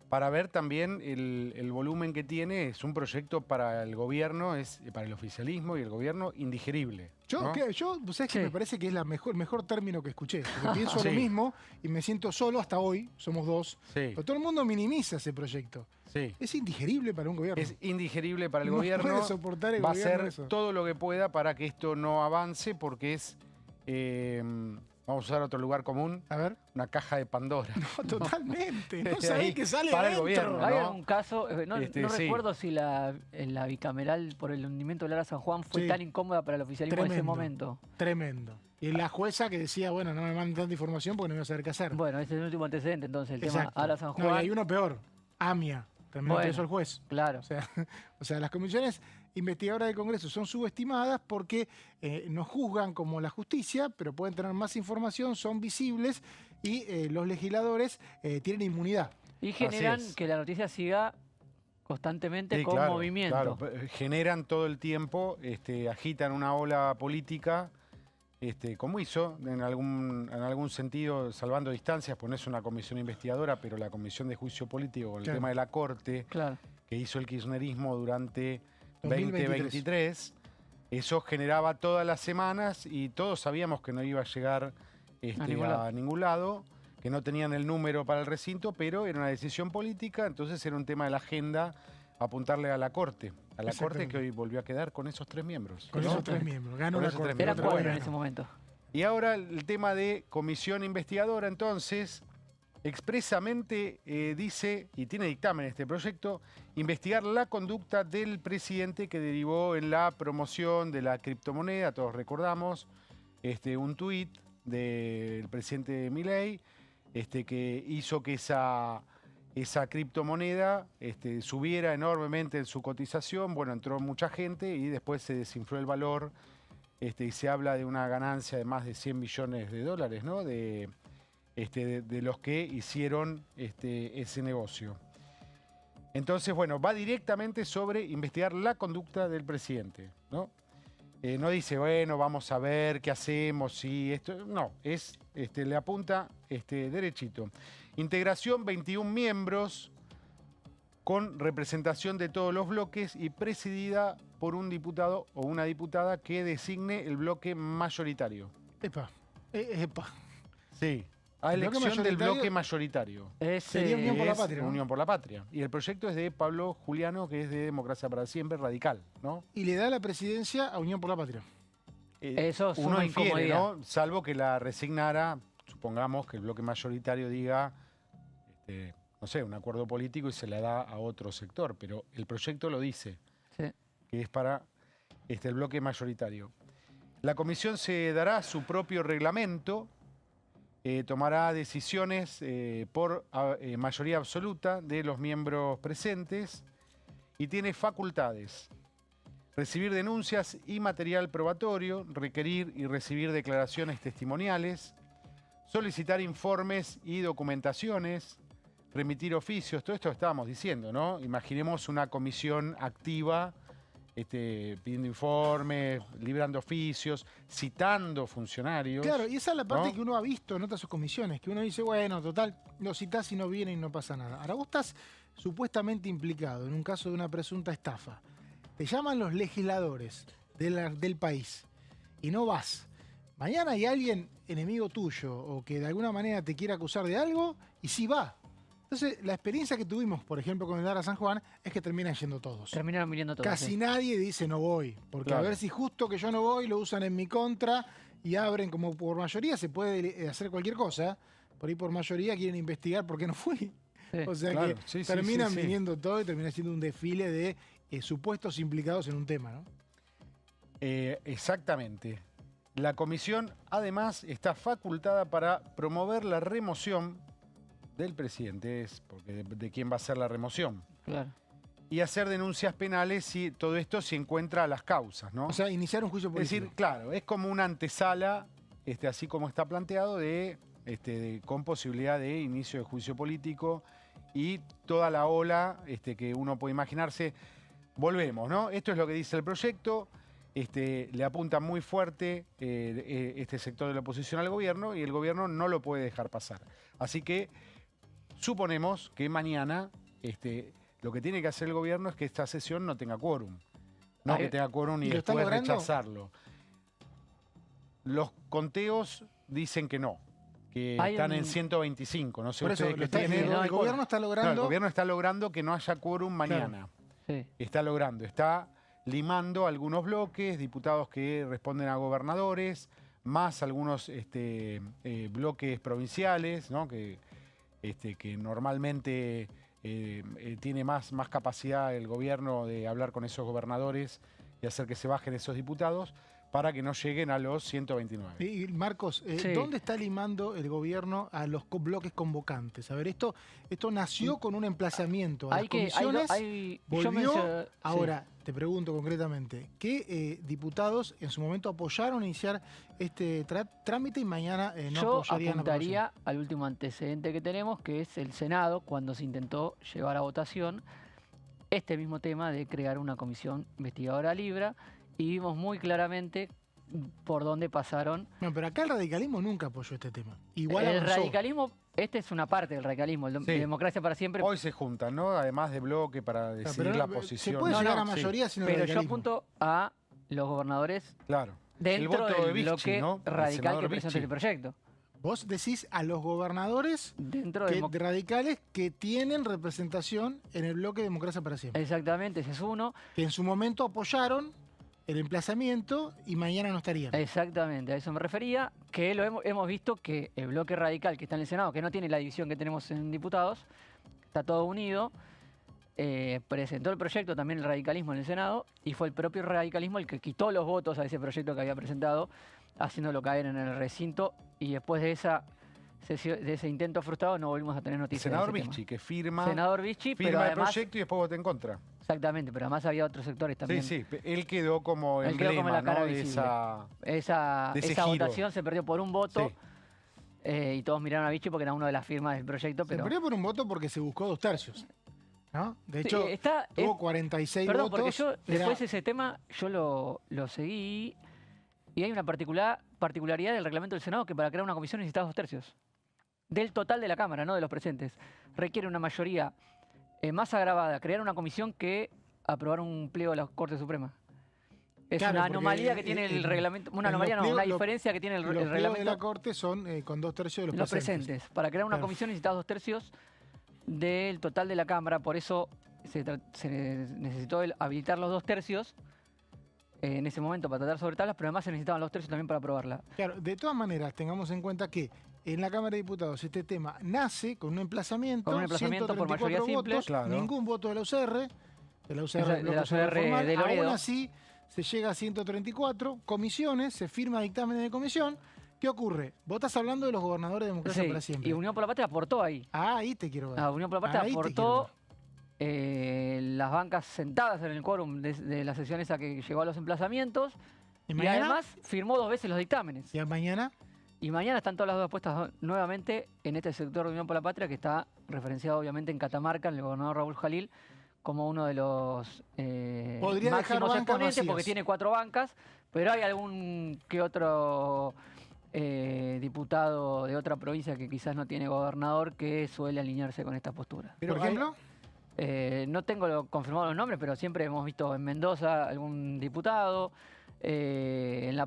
para ver también el volumen que tiene. Es un proyecto para el gobierno, para el oficialismo y el gobierno indigerible. ¿No? Vos sabés que Sí. me parece que es el mejor término que escuché. Porque pienso Sí. lo mismo y me siento solo hasta hoy, somos dos. Sí, Pero todo el mundo minimiza ese proyecto. sí. Es indigerible para un gobierno. Es indigerible para el No gobierno. puede soportar el Va a gobierno hacer eso. todo lo que pueda para que esto no avance, porque es, vamos a usar otro lugar común, A ver. una caja de Pandora. No, totalmente. No Ahí, sabés qué sale para el adentro. gobierno, Hay ¿no? algún caso, no Sí. recuerdo si la bicameral por el hundimiento de Lara San Juan fue Sí. tan incómoda para el oficialismo en ese Tremendo. momento. Tremendo. Y la jueza que decía, bueno, no me manden tanta información porque no voy a saber qué hacer. Bueno, ese es el último antecedente, entonces, el Exacto. tema Lara San No, Juan. y hay uno peor. AMIA. Terminó Bueno. preso el juez. Claro. O sea, las comisiones investigadoras del Congreso son subestimadas porque no juzgan como la justicia, pero pueden tener más información, son visibles y los legisladores tienen inmunidad. Y generan es. que la noticia siga constantemente Sí, con claro, movimiento. claro. Generan todo el tiempo, agitan una ola política, como hizo, en algún sentido, salvando distancias, ponés una comisión investigadora, pero la comisión de juicio político con el Claro. tema de la Corte, Claro. que hizo el kirchnerismo durante 2023. 2023, eso generaba todas las semanas y todos sabíamos que no iba a llegar a ningún lado, que no tenían el número para el recinto, pero era una decisión política, entonces era un tema de la agenda apuntarle a la Corte. A la Corte que hoy volvió a quedar con esos 3 miembros. Con ¿no? esos 3 miembros. Ganó Con la esos Corte. 3 Eran miembros. cuatro en Bueno. ese momento. Y ahora el tema de comisión investigadora, entonces, expresamente dice, y tiene dictamen este proyecto, investigar la conducta del presidente que derivó en la promoción de la criptomoneda. Todos recordamos un tuit del presidente Milei que hizo que esa criptomoneda subiera enormemente en su cotización. Bueno, entró mucha gente y después se desinfló el valor. Y se habla de una ganancia de más de 100 millones de dólares, ¿no? De los que hicieron ese negocio. Entonces, bueno, va directamente sobre investigar la conducta del presidente, ¿no? No dice, bueno, vamos a ver qué hacemos, si esto... No, le apunta derechito. Integración, 21 miembros, con representación de todos los bloques y presidida por un diputado o una diputada que designe el bloque mayoritario. Epa, epa. Sí, a ¿El bloque elección del mayoritario? bloque mayoritario. Sería Unión por la Es Patria, ¿no? Unión por la Patria. Y el proyecto es de Pablo Juliano, que es de Democracia para Siempre, radical, ¿no? Y le da la presidencia a Unión por la Patria. Eso uno suma infiere, incomodidad. ¿no? Salvo que la resignara, supongamos que el bloque mayoritario diga, no sé, un acuerdo político y se la da a otro sector, pero el proyecto lo dice, Sí. que es para el bloque mayoritario. La comisión se dará su propio reglamento, tomará decisiones por mayoría absoluta de los miembros presentes y tiene facultades: recibir denuncias y material probatorio, requerir y recibir declaraciones testimoniales, solicitar informes y documentaciones, remitir oficios. Todo esto estábamos diciendo, ¿no? Imaginemos una comisión activa pidiendo informes, librando oficios, citando funcionarios. Claro, y esa es la parte ¿no? que uno ha visto en otras comisiones, que uno dice, bueno, total, lo citás y no viene y no pasa nada. Ahora vos estás supuestamente implicado en un caso de una presunta estafa. Te llaman los legisladores del país y no vas. Mañana hay alguien enemigo tuyo o que de alguna manera te quiera acusar de algo y sí va. Entonces, la experiencia que tuvimos, por ejemplo, con el Dara San Juan, es que terminan yendo todos. Terminaron viniendo todos. Casi sí. nadie dice no voy, porque Claro. a ver si justo que yo no voy lo usan en mi contra y abren como por mayoría, se puede hacer cualquier cosa. Por ahí por mayoría quieren investigar por qué no fui. Sí. O sea Claro, que sí, sí, terminan sí, sí. viniendo todo y termina siendo un desfile de supuestos implicados en un tema, ¿no? Exactamente. La comisión además está facultada para promover la remoción del presidente, es porque de quién va a ser la remoción, Claro. y hacer denuncias penales y todo esto si encuentra las causas, ¿no? O sea, iniciar un juicio es político. decir, claro, es como una antesala, así como está planteado, con posibilidad de inicio de juicio político y toda la ola que uno puede imaginarse. Volvemos, ¿no? Esto es lo que dice el proyecto. Le apunta muy fuerte este sector de la oposición al gobierno y el gobierno no lo puede dejar pasar. Así que suponemos que mañana lo que tiene que hacer el gobierno es que esta sesión no tenga quórum. No Ahí- que tenga quórum y ¿Y lo está después logrando? rechazarlo. Los conteos dicen que no, que Hay están en un- 125. No sé Por eso, ustedes lo qué está- tienen. no, el hay gobierno está Claro, logrando... el gobierno está logrando que no haya quórum mañana. Sí. Está logrando, está limando algunos bloques, diputados que responden a gobernadores, más algunos bloques provinciales, ¿no? que normalmente tiene más capacidad el gobierno de hablar con esos gobernadores y hacer que se bajen esos diputados para que no lleguen a los 129. Y Marcos, Sí. ¿dónde está limando el gobierno a los bloques convocantes? A ver, esto nació con un emplazamiento a las comisiones, volvió. Ahora, te pregunto concretamente, ¿qué diputados en su momento apoyaron iniciar este trámite y mañana no Yo apoyarían la apuntaría al último antecedente que tenemos, que es el Senado, cuando se intentó llevar a votación este mismo tema de crear una comisión investigadora libre, y vimos muy claramente por dónde pasaron. No, pero acá el radicalismo nunca apoyó este tema. Igual El avanzó. radicalismo, esta es una parte del radicalismo, el Sí. Democracia para Siempre. Hoy se juntan, ¿no? Además de bloque para Ah, decidir pero la no, posición. Se puede No, llegar no, a mayoría sin el Pero yo radicalismo. apunto a los gobernadores Claro. dentro voto de del Vichy, bloque ¿no? El radical senador que presenta Vichy. el proyecto. Vos decís a los gobernadores Dentro de de radicales que tienen representación en el bloque Democracia para Siempre. Exactamente, ese es uno. Que en su momento apoyaron el emplazamiento y mañana no estarían. Exactamente, a eso me refería, que hemos visto que el bloque radical que está en el Senado, que no tiene la división que tenemos en diputados, está todo unido, presentó el proyecto también el radicalismo en el Senado, y fue el propio radicalismo el que quitó los votos a ese proyecto que había presentado, haciéndolo caer en el recinto, y después de ese intento frustrado no volvimos a tener El noticias. senador de ese Vichy, que firma, tema. Senador Vichy, pero firma el además, proyecto y después vota en contra. exactamente, pero además había otros sectores también. Sí, sí. Él quedó como Él quedó como emblema, la cara ¿no? de visible. esa... de ese Esa giro. votación se perdió por un voto. Sí. Y todos miraron a Vichy porque era una de las firmas del proyecto. Se Pero perdió por un voto porque se buscó 2 tercios. ¿No? De Sí, hecho, tuvo es- 46 perdón, votos. porque yo Era- después ese tema yo lo seguí y hay una particularidad del reglamento del Senado que para crear una comisión necesitas 2 tercios. Del total de la Cámara, no de los presentes. Requiere una mayoría más agravada crear una comisión que aprobar un pliego de la Corte Suprema. Es Claro, una porque, anomalía que tiene el reglamento, una en anomalía los no, una pliegos- diferencia que tiene el Los pliegos de reglamento la Corte son con 2/3 de los los presentes. presentes. Para crear una Claro. comisión necesitas 2/3 del total de la Cámara, por eso se necesitó habilitar los 2/3 en ese momento para tratar sobre tablas, pero además se necesitaban los 2/3 también para aprobarla. Claro, de todas maneras, tengamos en cuenta que en la Cámara de Diputados este tema nace con un emplazamiento, Con un emplazamiento por 134 mayoría simple, votos, claro. ningún voto de la UCR, de la UCR, Esa- del de la Bloque Social UCR Reformal. de Loredo. Aún así, se llega a 134 comisiones, se firma dictamen de comisión. ¿Qué ocurre? Vos estás hablando de los gobernadores de Democracia Sí, para Siempre. y Unión por la Patria aportó ahí. Ahí te quiero ver. La Unión por la Patria Ahí te aportó quiero las bancas sentadas en el quórum de la sesión esa que llegó a los emplazamientos. ¿Y Y mañana? además firmó 2 veces los dictámenes. ¿Y mañana? Y mañana están todas las dudas puestas nuevamente en este sector de Unión por la Patria, que está referenciado obviamente en Catamarca, en el gobernador Raúl Jalil, como uno de los Podría dejar máximos bancas exponentes, vacías. porque tiene 4 bancas, pero hay algún que otro diputado de otra provincia que quizás no tiene gobernador que suele alinearse con esta postura. ¿Por ejemplo? No tengo confirmado los nombres, pero siempre hemos visto en Mendoza algún diputado, en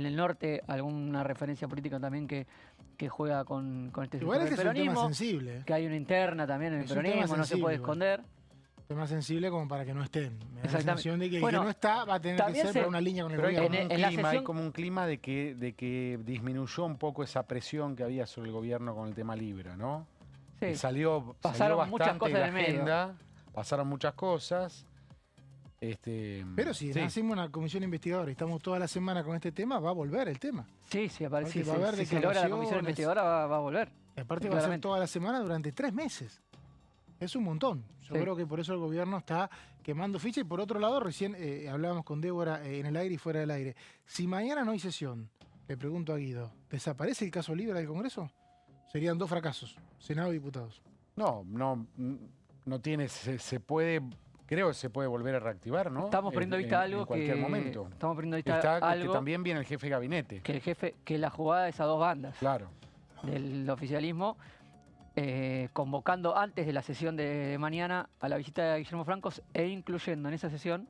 el norte alguna referencia política también que juega con este Igual sector del este es un tema peronismo, sensible. que hay una interna también en el Es un tema peronismo, no se sensible puede igual. esconder. Tema sensible como para que no estén. Me da la Exactamente. sensación de que el Bueno, que no está va a tener que también ser se- por una línea con el Pero hay gobierno. como, En la un clima, sesión- hay como un clima de que disminuyó un poco esa presión que había sobre el gobierno con el tema Libra, ¿no? Sí. Salió Pasaron muchas bastante cosas de la en el medio. agenda, pasaron muchas cosas. Pero si hacemos una comisión investigadora y estamos toda la semana con este tema, va a volver el tema. Sí, sí, aparece. Porque va a haber Si se logra la comisión declaraciones. investigadora va a volver. Y aparte va a ser Claramente. toda la semana durante 3 meses. Es un montón. Yo Sí. creo que por eso el gobierno está quemando ficha. Y por otro lado, recién hablábamos con Débora en el aire y fuera del aire. Si mañana no hay sesión, le pregunto a Guido, ¿desaparece el caso Libra del Congreso? Serían 2 fracasos, Senado y diputados. No tiene, se puede, creo que se puede volver a reactivar, ¿no? Estamos poniendo vista algo en cualquier que momento. estamos poniendo vista Está que algo también viene el jefe de gabinete. que la jugada es a 2 bandas Claro. del oficialismo, convocando antes de la sesión de mañana a la visita de Guillermo Francos e incluyendo en esa sesión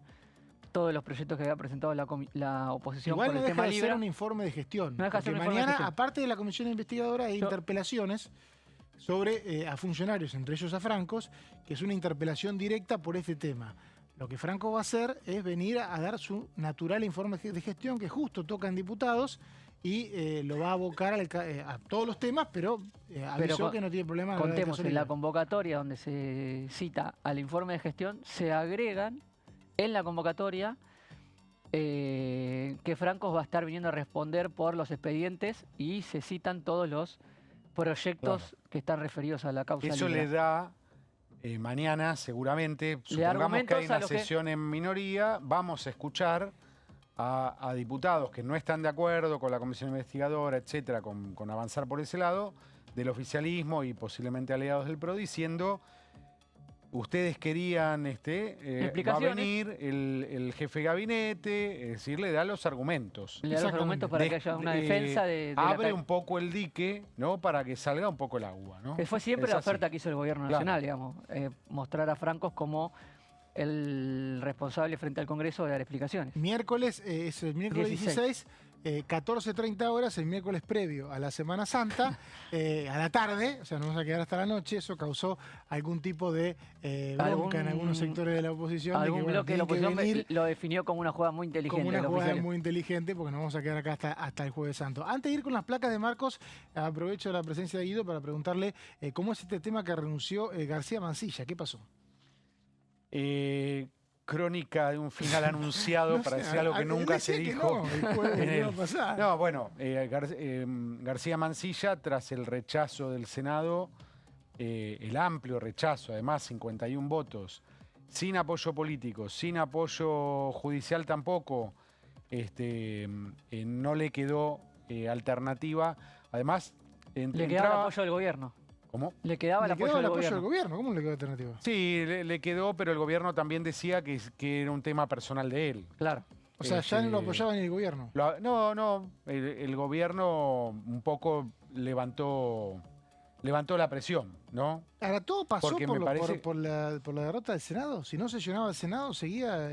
todos los proyectos que había presentado la oposición Igual por no el deja tema de ser Libra. un informe de gestión. No deja de ser porque un informe de mañana, gestión. aparte de la comisión investigadora, hay interpelaciones sobre a funcionarios, entre ellos a Francos, que es una interpelación directa por este tema. Lo que Franco va a hacer es venir a dar su natural informe de gestión, que justo toca en diputados, y lo va a abocar a todos los temas, pero avisó que no tiene problema. en hablar del Contemos, caso en la Libra. convocatoria donde se cita al informe de gestión, se agregan en la convocatoria que Francos va a estar viniendo a responder por los expedientes y se citan todos los proyectos que están referidos a la causa Eso Libra. le da mañana, seguramente, Le da supongamos que argumentos hay a una los que- sesión en minoría, vamos a escuchar a diputados que no están de acuerdo con la comisión investigadora, etcétera, con avanzar por ese lado, del oficialismo y posiblemente aliados del PRO, diciendo, ustedes querían, va a Explicaciones. venir el jefe de gabinete, es decir, le da los argumentos. Le da los argumentos para que haya una defensa de la abre ca- un poco el dique, ¿no? Para que salga un poco el agua, ¿no? Que fue siempre Es la así. oferta que hizo el gobierno Claro. nacional, digamos. Mostrar a Francos como el responsable frente al Congreso de dar explicaciones. Miércoles, es el miércoles 16, 14:30 horas, el miércoles previo a la Semana Santa, a la tarde, o sea, nos vamos a quedar hasta la noche. Eso causó algún tipo de bronca en algunos sectores de la oposición. Algún de que, bloque de la tienen que oposición venir lo definió como una jugada muy inteligente. como una del jugada oficialismo. muy inteligente, porque nos vamos a quedar acá hasta el Jueves Santo. Antes de ir con las placas de Marcos, aprovecho la presencia de Guido para preguntarle cómo es este tema que renunció García Mansilla. ¿Qué pasó? Crónica de un final anunciado, No para sé, decir algo que él nunca decía se que dijo. no, el jueves en iba a el- pasar. No, bueno, García Mansilla, tras el rechazo del Senado, el amplio rechazo, además 51 votos, sin apoyo político, sin apoyo judicial tampoco, no le quedó alternativa. Además, Le quedaba el entraba- apoyo del gobierno. ¿Cómo? Le quedaba el Le apoyo quedó del el apoyo gobierno. del gobierno. ¿Cómo le quedó alternativa? Sí, le quedó, pero el gobierno también decía que era un tema personal de él. Claro. O sea, ya no lo apoyaba ni el gobierno. No, el gobierno un poco levantó la presión, ¿no? Ahora, todo pasó Porque por me parece- la derrota del Senado. Si no sesionaba el Senado, seguía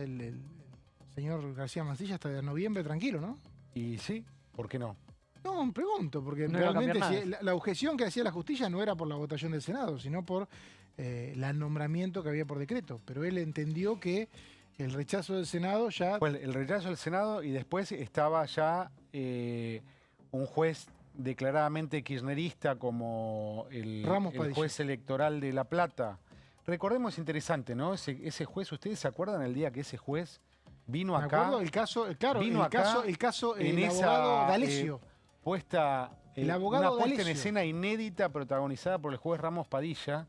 señor García Mansilla hasta noviembre tranquilo, ¿no? Y sí, ¿por qué no? No, me pregunto, porque No iba a realmente cambiar nada. la objeción que hacía la justicia no era por la votación del Senado, sino por el nombramiento que había por decreto. Pero él entendió que el rechazo del Senado ya... Pues el rechazo del Senado y después estaba ya un juez declaradamente kirchnerista como el Ramos Padilla. juez electoral de La Plata. Recordemos, interesante, ¿no? Ese juez, ¿ustedes se acuerdan el día que ese juez vino Me acá? acuerdo el caso, claro, vino el caso en el esa, abogado D'Alessio. El abogado una puesta en D'Alessio. escena inédita protagonizada por el juez Ramos Padilla,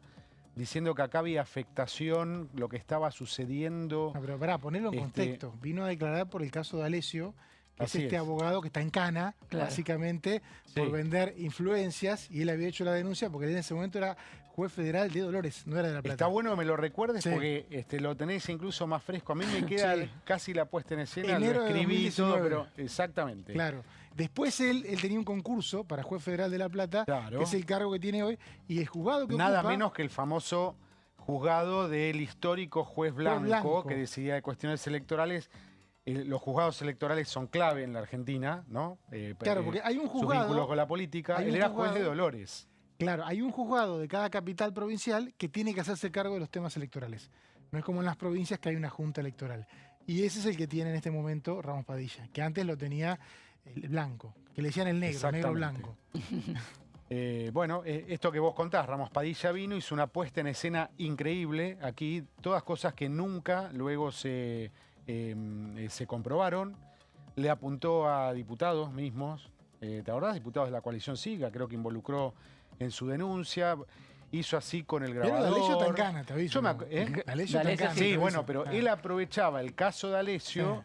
diciendo que acá había afectación, lo que estaba sucediendo. No, pero pará, ponerlo en contexto. Vino a declarar por el caso de D'Alessio, que es Así este es. abogado que está en cana, Claro. básicamente, Sí. por vender influencias, y él había hecho la denuncia porque él en ese momento era juez federal de Dolores, no era de La Plata. Está bueno que me lo recuerdes Sí. porque lo tenés incluso más fresco. A mí me queda Sí. casi la puesta en escena, Enero lo de escribí y todo, 2019. pero exactamente. Claro. Después él tenía un concurso para juez federal de La Plata, Claro. que es el cargo que tiene hoy, y el juzgado que Nada ocupa... menos que el famoso juzgado del histórico juez Blanco, Blanco. que decidía de cuestiones electorales. Los juzgados electorales son clave en la Argentina, ¿no? Claro, porque hay un sus juzgado... vínculos con la política. hay Él un era juez de juzgado- Dolores. Claro, hay un juzgado de cada capital provincial que tiene que hacerse cargo de los temas electorales. No es como en las provincias que hay una junta electoral. Y ese es el que tiene en este momento Ramos Padilla, que antes lo tenía el Blanco, que le decían el negro Exactamente. blanco. Esto que vos contás, Ramos Padilla vino, hizo una puesta en escena increíble. Aquí todas cosas que nunca luego se comprobaron. Le apuntó a diputados mismos. ¿Te acordás? Diputados de la coalición SIGA, creo que involucró en su denuncia. Hizo así con el Pero grabador. D'Alessio está en cana, te aviso. Yo me ¿no? acu- ¿eh? D'Alessio está en D'Alessio cana, Sí, te aviso. bueno, pero Ah. él aprovechaba el caso de D'Alessio.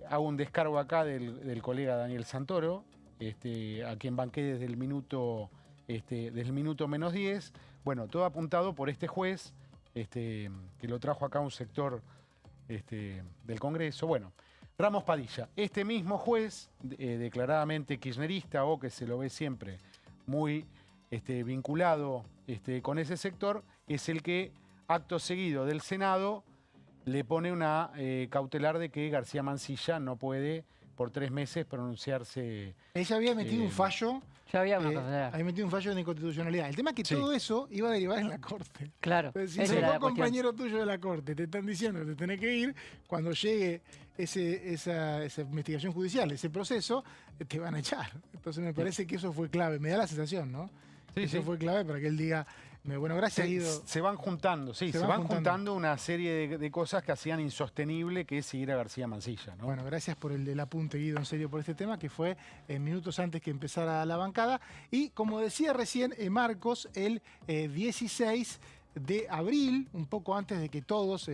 Hago un descargo acá del colega Daniel Santoro, a quien banqué desde el minuto menos 10. Bueno, todo apuntado por este juez, que lo trajo acá un sector del Congreso. Bueno, Ramos Padilla, este mismo juez, declaradamente kirchnerista o que se lo ve siempre muy vinculado con ese sector, es el que, acto seguido del Senado, le pone una cautelar de que García Mansilla no puede por 3 meses pronunciarse. Ella había metido un fallo, Ya había una cosa, había metido un fallo de inconstitucionalidad. El tema es que Sí. todo eso iba a derivar en la Corte. Claro, Entonces, si esa sos era vos la cuestión. compañero tuyo de la Corte, te están diciendo que te tenés que ir, cuando llegue esa investigación judicial, ese proceso, te van a echar. Entonces me parece que eso fue clave. Me da la sensación, ¿no? Sí, Eso sí. fue clave para que él diga, bueno, gracias Guido. Se van juntando, sí, se van juntando una serie de cosas que hacían insostenible que es seguir a García Mansilla, ¿no? Bueno, gracias por el apunte, Guido, en serio, por este tema, que fue minutos antes que empezara la bancada. Y como decía recién Marcos, el 16 de abril, un poco antes de que todos,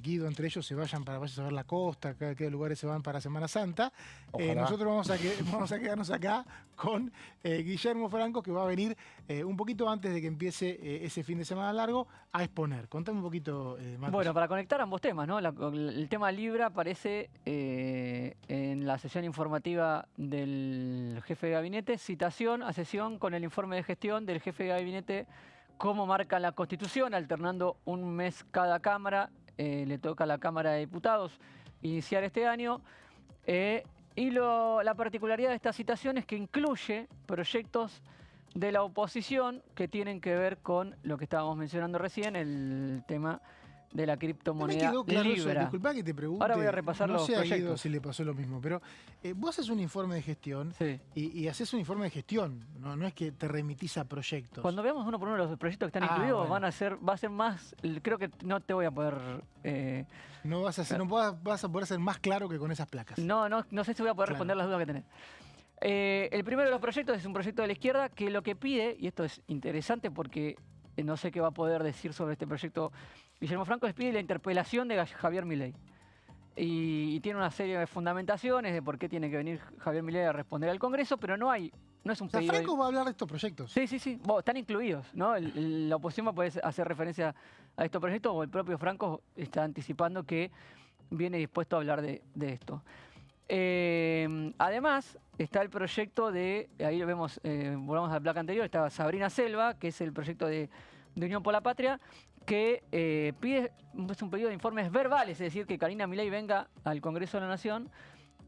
Guido entre ellos, se vayan para vayas a ver la costa, qué lugares se van para Semana Santa, Ojalá. nosotros vamos a quedarnos acá con Guillermo Franco, que va a venir un poquito antes de que empiece ese fin de semana largo a exponer. Contame un poquito, Marcos. Bueno, para conectar ambos temas, ¿no? El tema Libra aparece en la sesión informativa del jefe de gabinete, citación a sesión con el informe de gestión del jefe de gabinete, cómo marca la Constitución, alternando un mes cada Cámara, le toca a la Cámara de Diputados iniciar este año. La particularidad de esta citación es que incluye proyectos de la oposición que tienen que ver con lo que estábamos mencionando recién, el tema de la No me criptomoneda quedó claro eso. Libra. Disculpá que te pregunte. Ahora voy a repasar no los sé a Guido proyectos. si le pasó lo mismo, pero vos haces un informe de gestión Sí. y haces un informe de gestión. No es que te remitís a proyectos. Cuando veamos uno por uno los proyectos que están Ah, incluidos, bueno. va a ser más, creo que no te voy a poder, No vas a poder ser más claro que con esas placas. no sé si voy a poder Claro. responder las dudas que tenés. El primero de los proyectos es un proyecto de la izquierda que lo que pide, y esto es interesante porque no sé qué va a poder decir sobre este proyecto Guillermo Franco, les pide la interpelación de Javier Milei. Y tiene una serie de fundamentaciones de por qué tiene que venir Javier Milei a responder al Congreso, pero no es un O sea, pedido. Franco va a hablar de estos proyectos. Sí. Están incluidos, ¿no? La oposición va a poder hacer referencia a estos proyectos o el propio Franco está anticipando que viene dispuesto a hablar de esto. Además, está el proyecto ahí lo vemos, volvamos a la placa anterior, está Sabrina Selva, que es el proyecto de de Unión por la Patria, que pide un pedido de informes verbales, es decir, que Karina Milei venga al Congreso de la Nación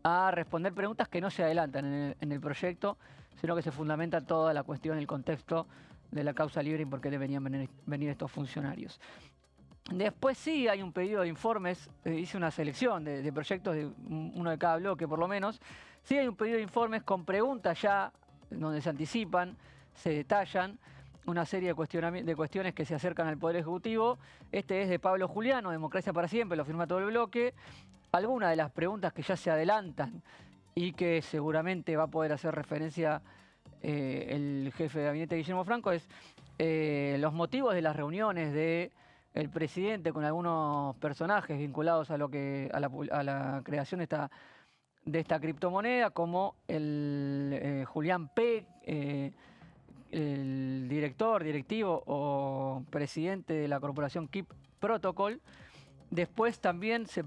a responder preguntas que no se adelantan en el proyecto, sino que se fundamenta toda la cuestión, el contexto de la causa libre y por qué deberían venir estos funcionarios. Después sí hay un pedido de informes, hice una selección de proyectos, de uno de cada bloque por lo menos. Sí hay un pedido de informes con preguntas ya, donde se anticipan, se detallan una serie de cuestiones que se acercan al Poder Ejecutivo. Este es de Pablo Juliano, Democracia para Siempre, lo firma todo el bloque. Algunas de las preguntas que ya se adelantan y que seguramente va a poder hacer referencia el jefe de gabinete Guillermo Franco es los motivos de las reuniones del presidente con algunos personajes vinculados a la creación de esta criptomoneda, como el Julián P., el directivo o presidente de la corporación Keep Protocol. Después también se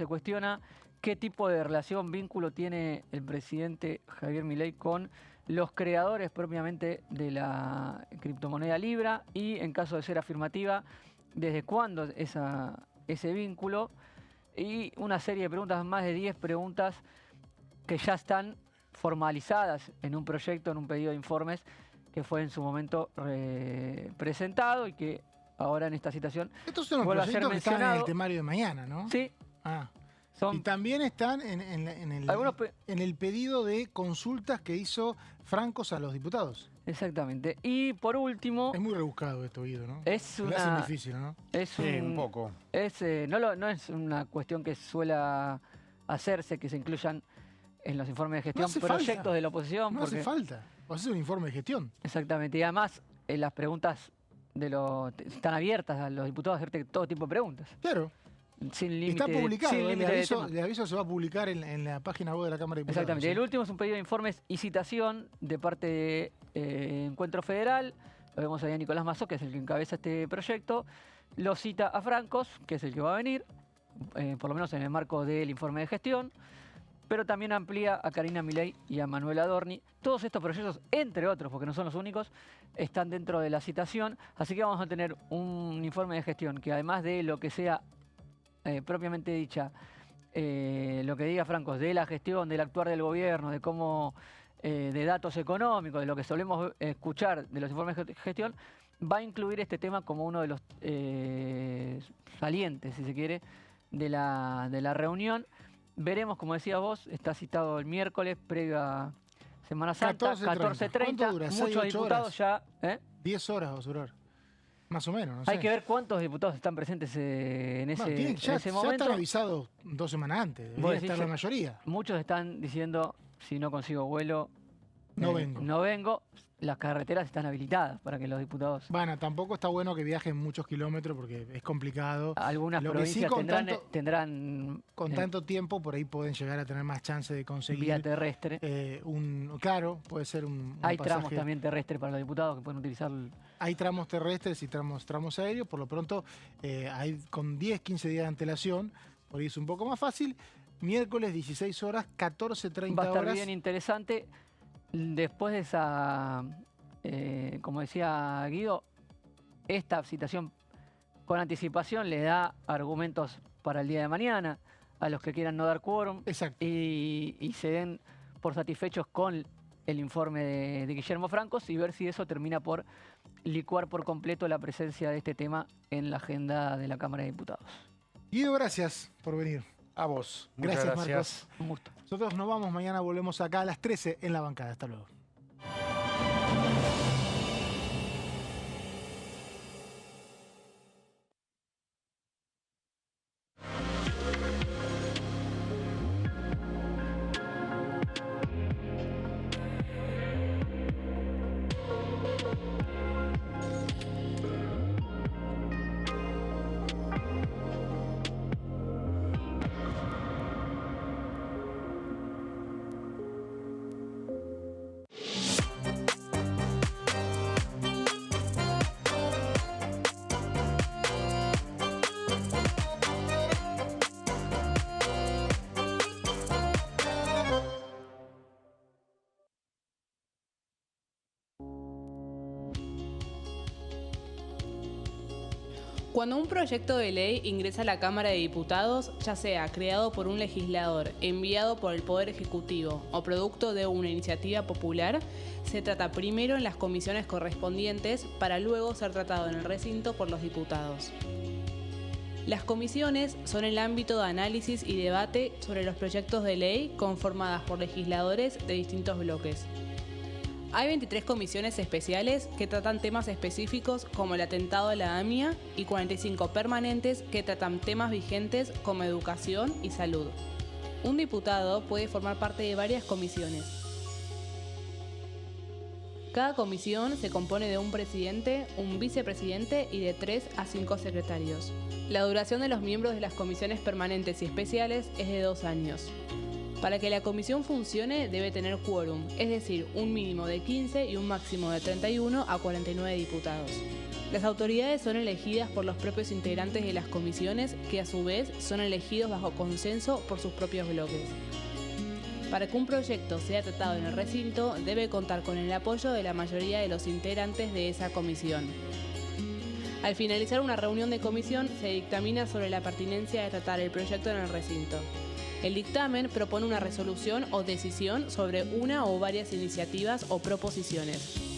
cuestiona qué tipo de relación, vínculo tiene el presidente Javier Milei con los creadores propiamente de la criptomoneda Libra y, en caso de ser afirmativa, desde cuándo ese vínculo, y una serie de preguntas, más de 10 preguntas que ya están formalizadas en un proyecto, en un pedido de informes que fue en su momento presentado y que ahora en esta situación Estos son los vuelve a ser proyectos que están en el mencionado. temario de mañana, ¿no? Sí, Ah. son Y también están en el pedido de consultas que hizo Francos a los diputados. exactamente. Y por último, Es muy rebuscado esto, Guido, ¿no? es Lo hacen una... difícil, ¿no? Es Sí, un poco. no es una cuestión que suela hacerse, que se incluyan en los informes de gestión hace proyectos falta. de la oposición. No porque, hace falta. O hacer un informe de gestión. exactamente. Y además, las preguntas están abiertas a los diputados a hacerte todo tipo de preguntas. Claro. Sin límite. Está publicado. sin límite de tema. Le aviso se va a publicar en la página web de la Cámara de Diputados. Exactamente. ¿sí? El último es un pedido de informes y citación de parte de Encuentro Federal. Lo vemos ahí a Nicolás Mazó, que es el que encabeza este proyecto. Lo cita a Francos, que es el que va a venir, por lo menos en el marco del informe de gestión. Pero también amplía a Karina Milei y a Manuel Adorni. Todos estos proyectos, entre otros, porque no son los únicos, están dentro de la citación. Así que vamos a tener un informe de gestión que, además de lo que sea propiamente dicha, lo que diga Francos, de la gestión, del actuar del gobierno, de cómo, de datos económicos, de lo que solemos escuchar de los informes de gestión, va a incluir este tema como uno de los salientes, si se quiere, de la reunión. Veremos, como decías vos, está citado el miércoles, previo a Semana Santa, 14:30. ¿Cuánto dura? 6, Muchos 8 diputados horas. ya... 10 horas va a durar. Más o menos, no sé. Hay que ver cuántos diputados están presentes en ese, Bueno, en ya ese momento. están avisados 2 semanas antes. Vos Debería decís estar la que mayoría. Muchos están diciendo, si no consigo vuelo, No vengo. No vengo. Las carreteras están habilitadas para que los diputados... Bueno, tampoco está bueno que viajen muchos kilómetros porque es complicado. Algunas Lo que sí, provincias tendrán Con tanto tiempo, por ahí pueden llegar a tener más chance de conseguir vía terrestre. claro, puede ser un Hay pasaje. tramos también terrestres para los diputados que pueden utilizar... Hay tramos terrestres y tramos aéreos, por lo pronto hay con 10, 15 días de antelación, por ahí es un poco más fácil. Miércoles 16 horas, 14:30 Va a estar horas. bien interesante. Después de esa, como decía Guido, esta citación con anticipación le da argumentos para el día de mañana a los que quieran no dar quórum. Exacto. Y se den por satisfechos con el informe de Guillermo Francos y ver si eso termina por licuar por completo la presencia de este tema en la agenda de la Cámara de Diputados. Guido, gracias por venir. A vos. Muchas Gracias, gracias. Marcos. Un gusto. Nosotros nos vamos, mañana volvemos acá a las 13 en La Bancada. Hasta luego. Cuando un proyecto de ley ingresa a la Cámara de Diputados, ya sea creado por un legislador, enviado por el Poder Ejecutivo o producto de una iniciativa popular, se trata primero en las comisiones correspondientes para luego ser tratado en el recinto por los diputados. Las comisiones son el ámbito de análisis y debate sobre los proyectos de ley conformadas por legisladores de distintos bloques. Hay 23 comisiones especiales que tratan temas específicos como el atentado a la AMIA y 45 permanentes que tratan temas vigentes como educación y salud. Un diputado puede formar parte de varias comisiones. Cada comisión se compone de un presidente, un vicepresidente y de 3 a 5 secretarios. La duración de los miembros de las comisiones permanentes y especiales es de 2 años. Para que la comisión funcione debe tener quórum, es decir, un mínimo de 15 y un máximo de 31 a 49 diputados. Las autoridades son elegidas por los propios integrantes de las comisiones, que a su vez son elegidos bajo consenso por sus propios bloques. Para que un proyecto sea tratado en el recinto, debe contar con el apoyo de la mayoría de los integrantes de esa comisión. Al finalizar una reunión de comisión, se dictamina sobre la pertinencia de tratar el proyecto en el recinto. El dictamen propone una resolución o decisión sobre una o varias iniciativas o proposiciones.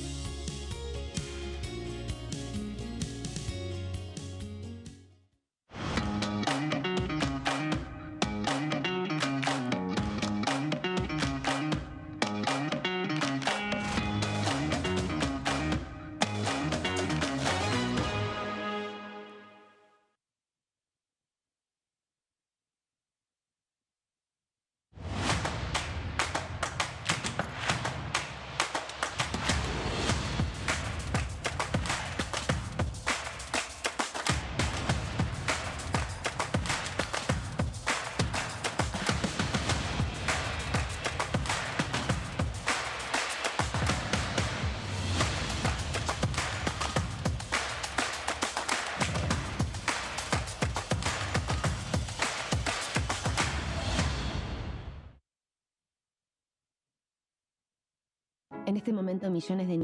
En este momento, millones de niños